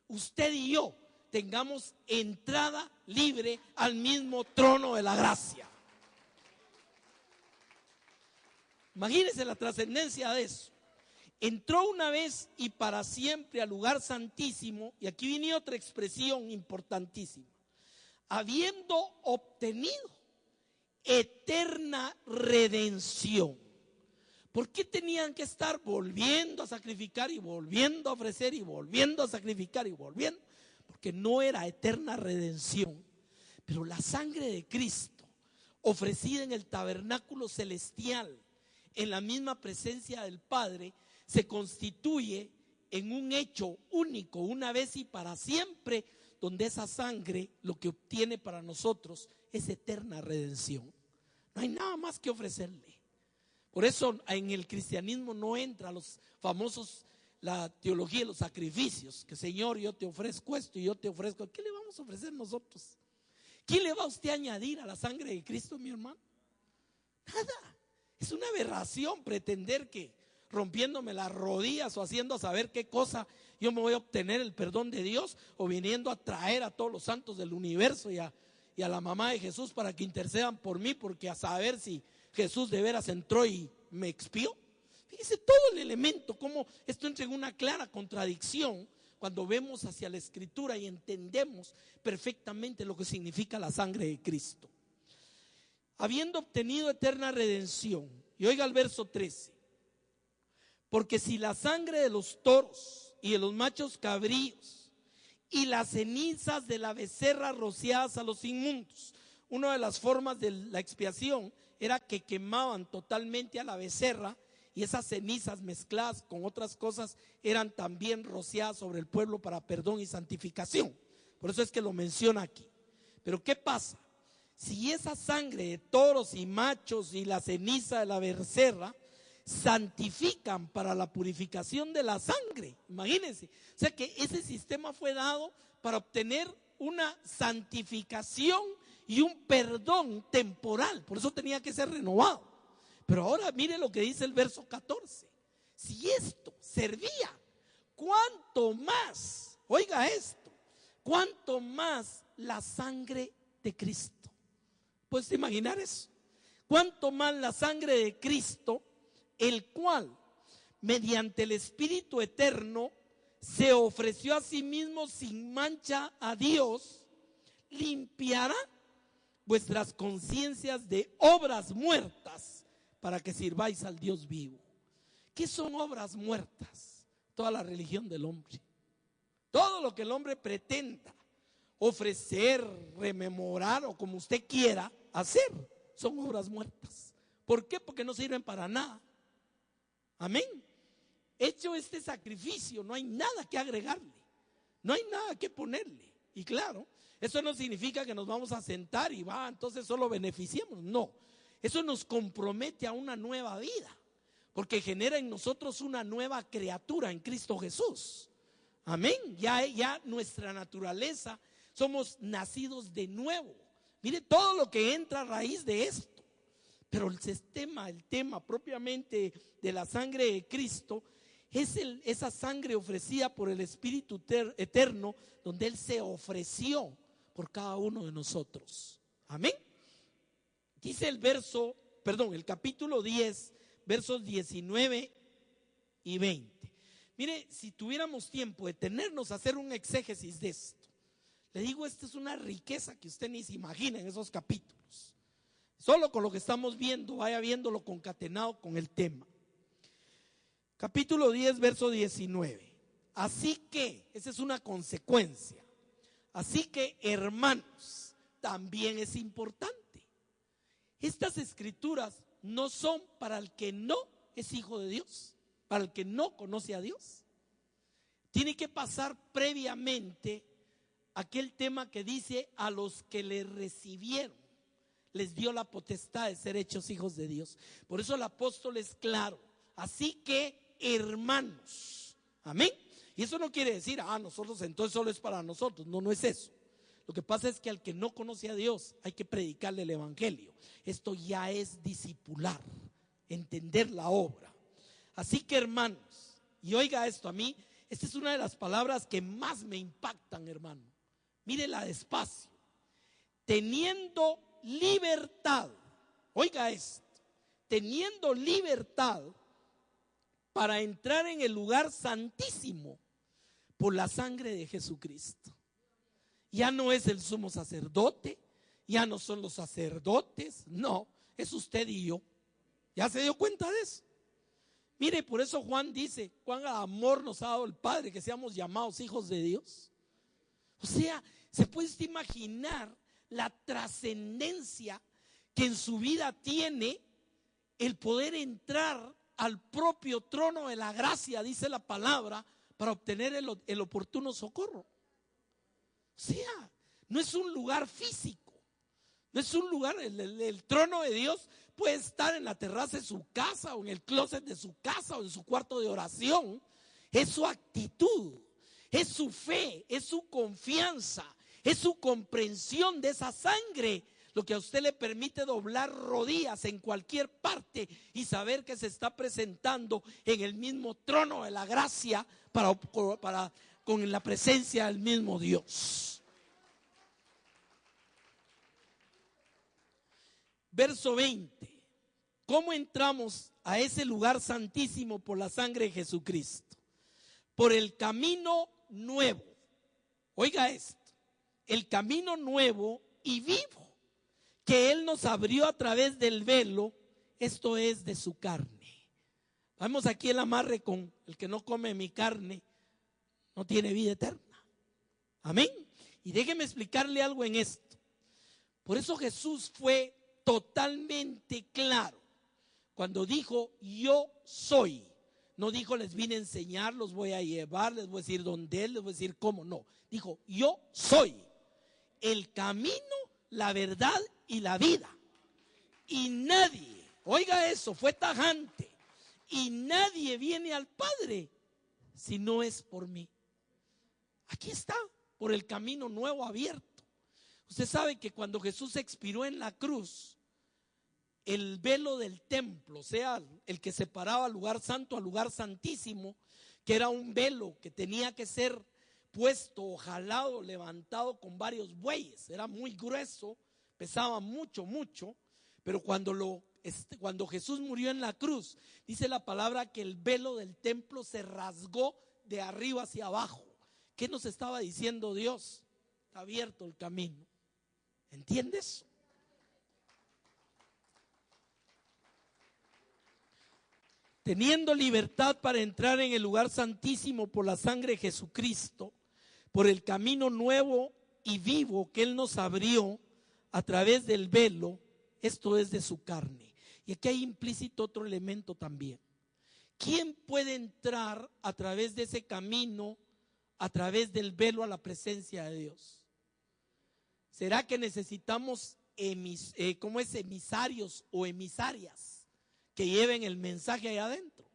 usted y yo tengamos entrada libre al mismo trono de la gracia. Imagínense la trascendencia de eso. Entró una vez y para siempre al lugar santísimo, y aquí viene otra expresión importantísima, habiendo obtenido eterna redención. ¿Por qué tenían que estar volviendo a sacrificar y volviendo a ofrecer y volviendo a sacrificar y volviendo? Porque no era eterna redención. Pero la sangre de Cristo, ofrecida en el tabernáculo celestial, en la misma presencia del Padre, se constituye en un hecho único, una vez y para siempre, donde esa sangre lo que obtiene para nosotros es eterna redención. No hay nada más que ofrecerle. Por eso en el cristianismo no entra los famosos, la teología de los sacrificios, que Señor, yo te ofrezco esto y yo te ofrezco. ¿Qué le vamos a ofrecer nosotros? ¿Qué le va a usted a añadir a la sangre de Cristo, mi hermano? Nada. Es una aberración pretender que rompiéndome las rodillas o haciendo saber qué cosa yo me voy a obtener el perdón de Dios, o viniendo a traer a todos los santos del universo y a la mamá de Jesús para que intercedan por mí, porque a saber si Jesús de veras entró y me expió. Fíjese todo el elemento, cómo esto entra en una clara contradicción cuando vemos hacia la Escritura y entendemos perfectamente lo que significa la sangre de Cristo. Habiendo obtenido eterna redención, y oiga el verso 13, porque si la sangre de los toros y de los machos cabríos y las cenizas de la becerra rociadas a los inmundos, una de las formas de la expiación era que quemaban totalmente a la becerra, y esas cenizas mezcladas con otras cosas eran también rociadas sobre el pueblo para perdón y santificación. Por eso es que lo menciona aquí. Pero ¿qué pasa? Si esa sangre de toros y machos y la ceniza de la becerra santifican para la purificación de la sangre, imagínense, o sea que ese sistema fue dado para obtener una santificación y un perdón temporal, por eso tenía que ser renovado. Pero ahora mire lo que dice el verso 14. Si esto servía, ¿cuánto más? Oiga esto, ¿cuánto más la sangre de Cristo? ¿Puedes imaginar eso? ¿Cuánto más la sangre de Cristo, el cual mediante el Espíritu eterno se ofreció a sí mismo sin mancha a Dios, limpiará vuestras conciencias de obras muertas para que sirváis al Dios vivo? ¿Qué son obras muertas? Toda la religión del hombre, todo lo que el hombre pretenda ofrecer, rememorar o como usted quiera hacer, son obras muertas. ¿Por qué? Porque no sirven para nada. Amén. Hecho este sacrificio, no hay nada que agregarle, no hay nada que ponerle. Y claro, eso no significa que nos vamos a sentar y entonces solo beneficiemos. No, eso nos compromete a una nueva vida, porque genera en nosotros una nueva criatura en Cristo Jesús. Amén. Ya nuestra naturaleza, somos nacidos de nuevo. Mire todo lo que entra a raíz de esto. Pero el tema propiamente de la sangre de Cristo es esa sangre ofrecida por el Espíritu eterno, donde Él se ofreció por cada uno de nosotros. Amén. Dice el capítulo 10, versos 19 y 20. Mire, si tuviéramos tiempo de detenernos a hacer un exégesis de esto, le digo, esta es una riqueza que usted ni se imagina en esos capítulos. Solo con lo que estamos viendo, vaya viéndolo concatenado con el tema. Capítulo 10, verso 19. Así que, esa es una consecuencia. Así que, hermanos, también es importante. Estas escrituras no son para el que no es hijo de Dios, para el que no conoce a Dios. Tiene que pasar previamente aquel tema que dice a los que le recibieron. les dio la potestad de ser hechos hijos de Dios. Por eso el apóstol es claro. Así que, hermanos, amén. Y eso no quiere decir, nosotros entonces solo es para nosotros. No, no es eso. Lo que pasa es que al que no conoce a Dios hay que predicarle el evangelio. Esto ya es discipular, entender la obra. Así que, hermanos, y oiga esto, a mí esta es una de las palabras que más me impactan, hermano. Mírela despacio. Teniendo libertad, oiga esto, teniendo libertad para entrar en el lugar santísimo por la sangre de Jesucristo. Ya no es el sumo sacerdote, ya no son los sacerdotes, no, es usted y yo. ¿Ya se dio cuenta de eso? Mire, por eso Juan dice, cuán amor nos ha dado el Padre, que seamos llamados hijos de Dios. O sea, se puede usted imaginar la trascendencia que en su vida tiene el poder entrar al propio trono de la gracia, dice la palabra, para obtener el oportuno socorro. O sea, no es un lugar físico, no es un lugar, el trono de Dios puede estar en la terraza de su casa o en el closet de su casa o en su cuarto de oración. Es su actitud, es su fe, es su confianza, es su comprensión de esa sangre lo que a usted le permite doblar rodillas en cualquier parte y saber que se está presentando en el mismo trono de la gracia con la presencia del mismo Dios. Verso 20. ¿Cómo entramos a ese lugar santísimo por la sangre de Jesucristo? Por el camino nuevo. Oiga esto. El camino nuevo y vivo que Él nos abrió a través del velo, esto es de su carne. Vamos aquí el amarre con el que no come mi carne, no tiene vida eterna. Amén. Y déjeme explicarle algo en esto. Por eso Jesús fue totalmente claro cuando dijo yo soy. No dijo les vine a enseñar, los voy a llevar, les voy a decir dónde les voy a decir cómo. No, dijo yo soy el camino, la verdad y la vida. Y nadie, oiga eso, fue tajante, y nadie viene al Padre si no es por mí. Aquí está, por el camino nuevo abierto. Usted sabe que cuando Jesús expiró en la cruz, el velo del templo, o sea, el que separaba al lugar santo al lugar santísimo, que era un velo que tenía que ser puesto o jalado, levantado con varios bueyes, era muy grueso, pesaba mucho, pero cuando Jesús murió en la cruz, dice la palabra que el velo del templo se rasgó de arriba hacia abajo. ¿Qué nos estaba diciendo Dios? Está abierto el camino. ¿Entiendes? Teniendo libertad para entrar en el lugar santísimo por la sangre de Jesucristo, por el camino nuevo y vivo que Él nos abrió a través del velo, esto es de su carne. Y aquí hay implícito otro elemento también. ¿Quién puede entrar a través de ese camino, a través del velo a la presencia de Dios? ¿Será que necesitamos emisarios o emisarias que lleven el mensaje allá adentro?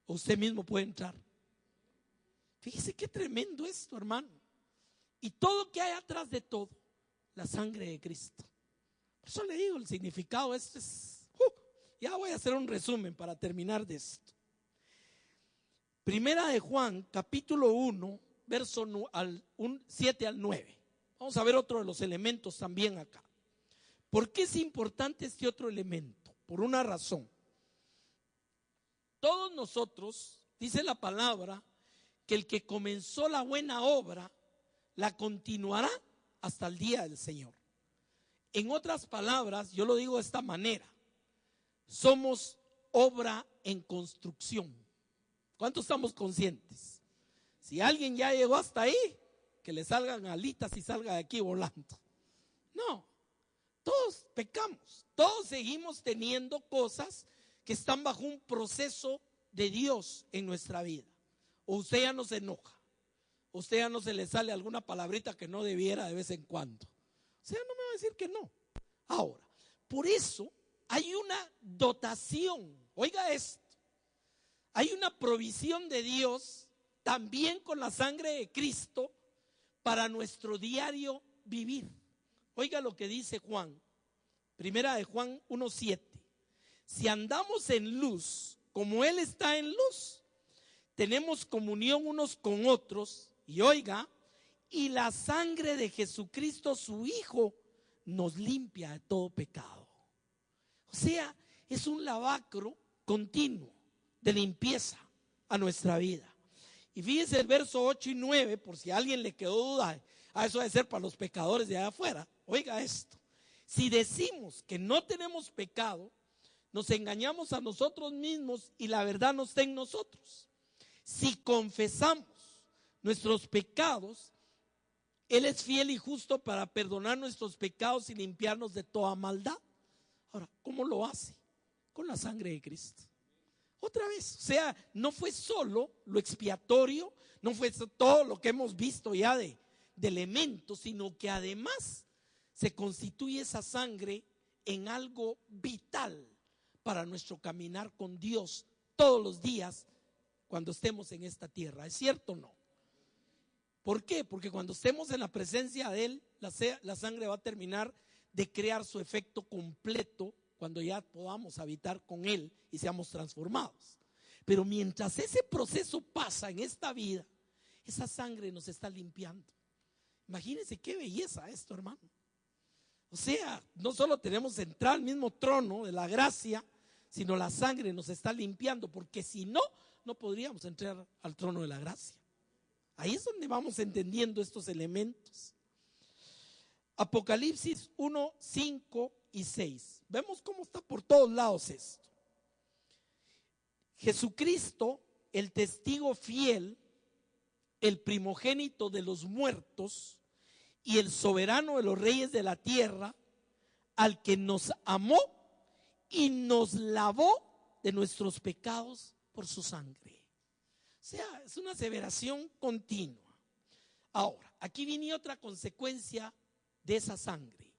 ¿O usted mismo puede entrar? Fíjese qué tremendo esto, hermano. Y todo que hay atrás de todo, la sangre de Cristo. Por eso le digo, el significado esto es, ya voy a hacer un resumen para terminar de esto. Primera de Juan, capítulo 1, verso 7 al 9. Vamos a ver otro de los elementos también acá. ¿Por qué es importante este otro elemento? Por una razón. Todos nosotros, dice la palabra, que el que comenzó la buena obra, la continuará hasta el día del Señor. En otras palabras, yo lo digo de esta manera: somos obra en construcción. ¿Cuántos estamos conscientes? Si alguien ya llegó hasta ahí, que le salgan alitas y salga de aquí volando. No, todos pecamos, todos seguimos teniendo cosas que están bajo un proceso de Dios en nuestra vida. O usted ya no se enoja, o usted ya no se le sale alguna palabrita que no debiera de vez en cuando. O sea, no me va a decir que no. Ahora, por eso hay una dotación, oiga esto, hay una provisión de Dios también con la sangre de Cristo para nuestro diario vivir. Oiga lo que dice Juan, primera de Juan 1:7. Si andamos en luz, como Él está en luz, tenemos comunión unos con otros, y oiga, y la sangre de Jesucristo, su Hijo, nos limpia de todo pecado. O sea, es un lavacro continuo de limpieza a nuestra vida. Y fíjese el verso 8 y 9, por si a alguien le quedó duda, eso debe ser para los pecadores de allá afuera. Oiga esto, si decimos que no tenemos pecado, nos engañamos a nosotros mismos y la verdad no está en nosotros. Si confesamos nuestros pecados, Él es fiel y justo para perdonar nuestros pecados y limpiarnos de toda maldad. Ahora, ¿cómo lo hace? Con la sangre de Cristo. Otra vez, o sea, no fue solo lo expiatorio, no fue todo lo que hemos visto ya de elementos, sino que además se constituye esa sangre en algo vital para nuestro caminar con Dios todos los días cuando estemos en esta tierra. ¿Es cierto o no? ¿Por qué? Porque cuando estemos en la presencia de Él, la sangre va a terminar de crear su efecto completo cuando ya podamos habitar con Él y seamos transformados. Pero mientras ese proceso pasa en esta vida, esa sangre nos está limpiando. Imagínense qué belleza esto, hermano. O sea, no solo tenemos entrada al mismo trono de la gracia, sino la sangre nos está limpiando, porque si no, no podríamos entrar al trono de la gracia. Ahí es donde vamos entendiendo estos elementos. Apocalipsis 1, 5 y 6. Vemos cómo está por todos lados esto. Jesucristo, el testigo fiel, el primogénito de los muertos y el soberano de los reyes de la tierra, al que nos amó y nos lavó de nuestros pecados por su sangre. O sea, es una aseveración continua. Ahora, aquí viene otra consecuencia de esa sangre.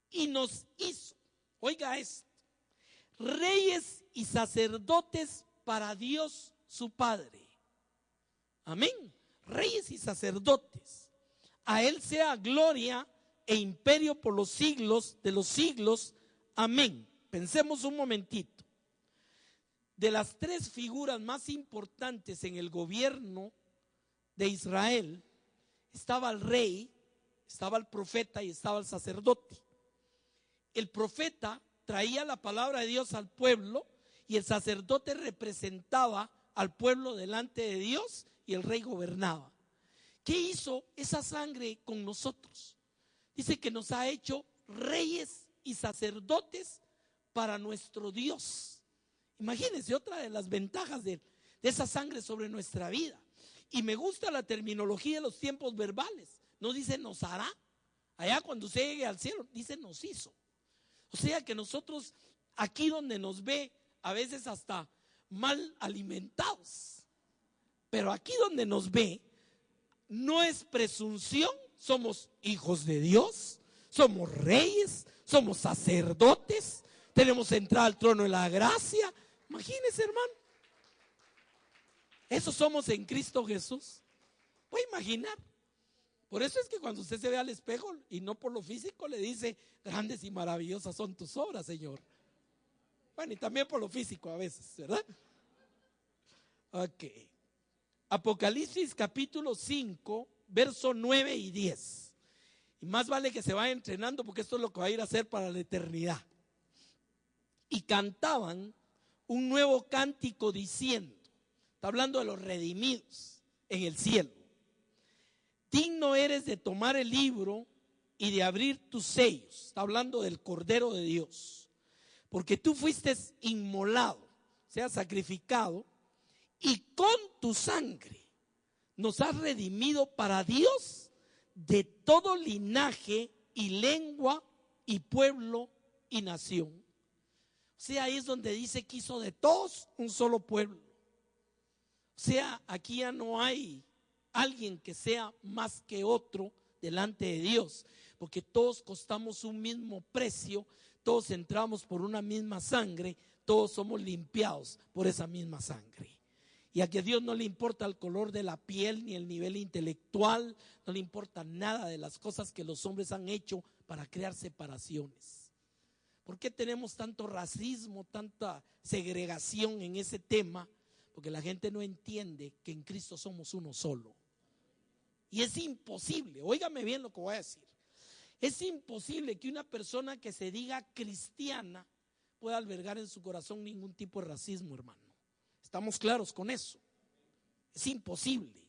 Y nos hizo, oiga esto, reyes y sacerdotes para Dios su Padre. Amén. Reyes y sacerdotes. A Él sea gloria e imperio por los siglos de los siglos. Amén. Pensemos un momentito. De las tres figuras más importantes en el gobierno de Israel, estaba el rey, estaba el profeta y estaba el sacerdote. El profeta traía la palabra de Dios al pueblo y el sacerdote representaba al pueblo delante de Dios y el rey gobernaba. ¿Qué hizo esa sangre con nosotros? Dice que nos ha hecho reyes y sacerdotes para nuestro Dios. Imagínense otra de las ventajas de esa sangre sobre nuestra vida. Y me gusta la terminología de los tiempos verbales. No dice nos hará. Allá cuando usted llegue al cielo, dice nos hizo. O sea que nosotros aquí donde nos ve a veces hasta mal alimentados, pero aquí donde nos ve no es presunción, somos hijos de Dios, somos reyes, somos sacerdotes, tenemos entrada al trono de la gracia. Imagínese, hermano, eso somos en Cristo Jesús. Voy a imaginar. Por eso es que cuando usted se ve al espejo y no por lo físico, le dice: grandes y maravillosas son tus obras, Señor. Bueno, y también por lo físico a veces, ¿verdad? Ok. Apocalipsis capítulo 5, verso 9 y 10. Y más vale que se vaya entrenando, porque esto es lo que va a ir a hacer para la eternidad. Y cantaban un nuevo cántico diciendo, está hablando de los redimidos en el cielo: digno eres de tomar el libro y de abrir tus sellos. Está hablando del Cordero de Dios, porque tú fuiste inmolado, o sea, sacrificado, y con tu sangre nos has redimido para Dios de todo linaje y lengua y pueblo y nación. O sea, ahí es donde dice que hizo de todos un solo pueblo. O sea, aquí ya no hay alguien que sea más que otro delante de Dios, porque todos costamos un mismo precio, todos entramos por una misma sangre, todos somos limpiados por esa misma sangre. Y a que Dios no le importa el color de la piel ni el nivel intelectual, no le importa nada de las cosas que los hombres han hecho para crear separaciones. ¿Por qué tenemos tanto racismo, tanta segregación en ese tema? Porque la gente no entiende que en Cristo somos uno solo. Y es imposible, óigame bien lo que voy a decir, es imposible que una persona que se diga cristiana pueda albergar en su corazón ningún tipo de racismo, hermano. Estamos claros con eso. Es imposible.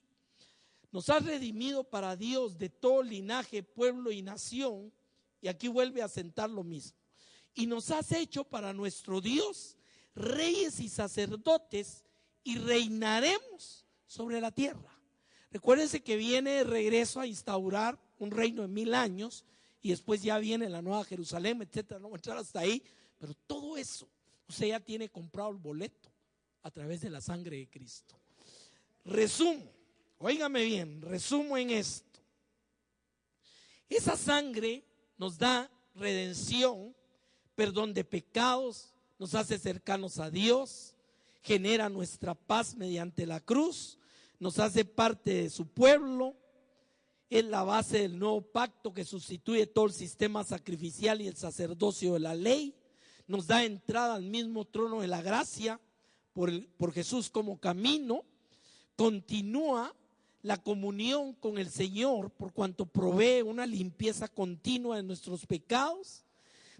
Nos ha redimido para Dios de todo linaje, pueblo y nación. Y aquí vuelve a sentar lo mismo. Y nos has hecho para nuestro Dios reyes y sacerdotes, y reinaremos sobre la tierra. Recuérdense que viene de regreso a instaurar un reino de 1000 años y después ya viene la nueva Jerusalén, etcétera. No voy a entrar hasta ahí, pero todo eso, usted ya tiene comprado el boleto a través de la sangre de Cristo. Resumo, óigame bien, resumo en esto. Esa sangre nos da redención, perdón de pecados, nos hace cercanos a Dios, genera nuestra paz mediante la cruz, nos hace parte de su pueblo, es la base del nuevo pacto que sustituye todo el sistema sacrificial y el sacerdocio de la ley, nos da entrada al mismo trono de la gracia por Jesús como camino, continúa la comunión con el Señor por cuanto provee una limpieza continua de nuestros pecados.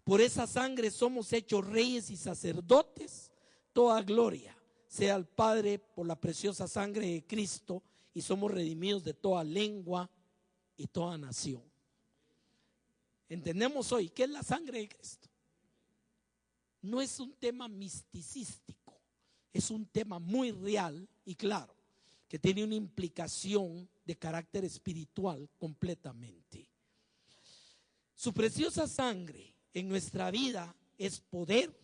Por esa sangre somos hechos reyes y sacerdotes. Toda gloria sea al Padre por la preciosa sangre de Cristo, y somos redimidos de toda lengua y toda nación. Entendemos hoy qué es la sangre de Cristo. No es un tema misticístico, es un tema muy real y claro, que tiene una implicación de carácter espiritual completamente. Su preciosa sangre en nuestra vida es poder,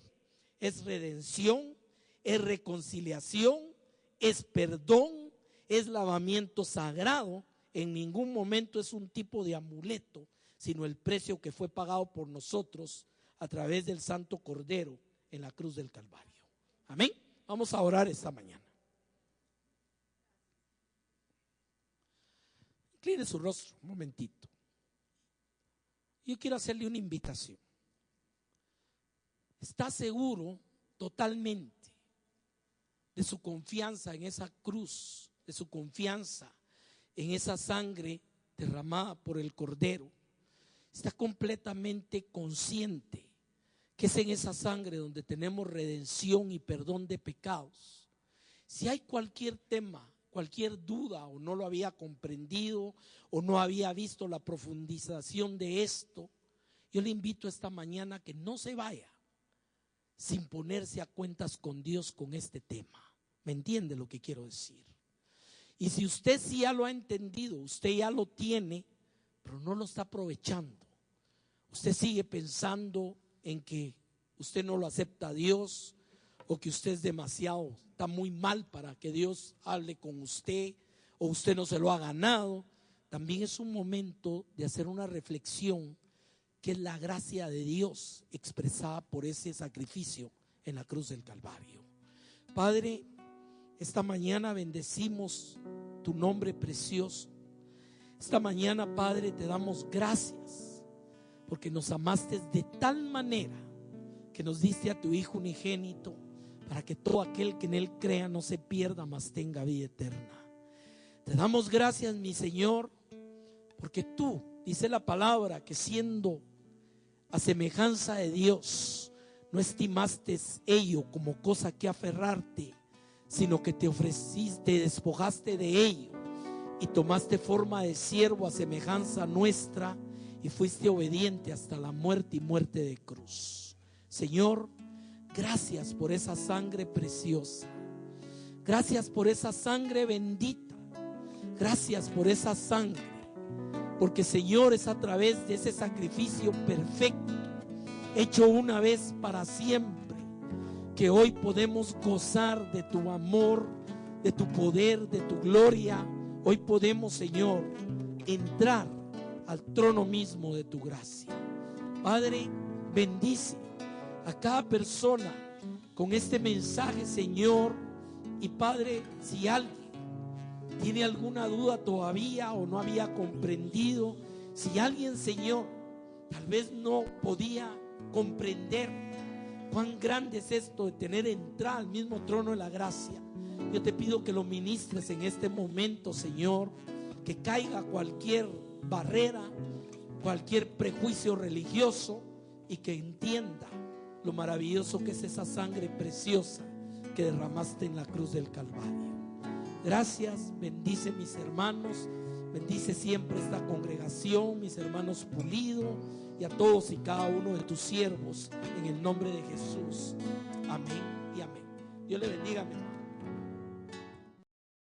es redención, es reconciliación, es perdón, es lavamiento sagrado. En ningún momento es un tipo de amuleto, sino el precio que fue pagado por nosotros a través del Santo Cordero en la cruz del Calvario. Amén. Vamos a orar esta mañana. Incline su rostro un momentito. Yo quiero hacerle una invitación. ¿Está seguro totalmente de su confianza en esa cruz, de su confianza en esa sangre derramada por el Cordero? ¿Está completamente consciente que es en esa sangre donde tenemos redención y perdón de pecados? Si hay cualquier tema, cualquier duda, o no lo había comprendido o no había visto la profundización de esto, yo le invito esta mañana a que no se vaya sin ponerse a cuentas con Dios con este tema. ¿Me entiende lo que quiero decir? Y si usted sí ya lo ha entendido, usted ya lo tiene, pero no lo está aprovechando, usted sigue pensando en que usted no lo acepta a Dios, o que usted es demasiado, está muy mal para que Dios hable con usted, o usted no se lo ha ganado, también es un momento de hacer una reflexión, que es la gracia de Dios expresada por ese sacrificio en la cruz del Calvario. Padre, esta mañana bendecimos tu nombre precioso. Esta mañana, Padre, te damos gracias porque nos amaste de tal manera que nos diste a tu Hijo unigénito, para que todo aquel que en él crea no se pierda, mas tenga vida eterna. Te damos gracias, mi Señor, porque tú, dice la palabra, que siendo a semejanza de Dios, no estimaste ello como cosa que aferrarte, sino que te ofreciste, despojaste de ello y tomaste forma de siervo a semejanza nuestra y fuiste obediente hasta la muerte y muerte de cruz. Señor, gracias por esa sangre preciosa, gracias por esa sangre bendita, gracias por esa sangre, porque Señor, es a través de ese sacrificio perfecto, hecho una vez para siempre, que hoy podemos gozar de tu amor, de tu poder, de tu gloria. Hoy podemos, Señor, entrar al trono mismo de tu gracia. Padre, bendice a cada persona con este mensaje, Señor. Y Padre, si alguien tiene alguna duda todavía o no había comprendido, si alguien, Señor, tal vez no podía comprender cuán grande es esto de tener entrada al mismo trono de la gracia, yo te pido que lo ministres en este momento, Señor, que caiga cualquier barrera, cualquier prejuicio religioso, y que entienda lo maravilloso que es esa sangre preciosa que derramaste en la cruz del Calvario. Gracias, bendice mis hermanos, bendice siempre esta congregación, mis hermanos Pulido, y a todos y cada uno de tus siervos, en el nombre de Jesús. Amén y amén. Dios le bendiga, amén.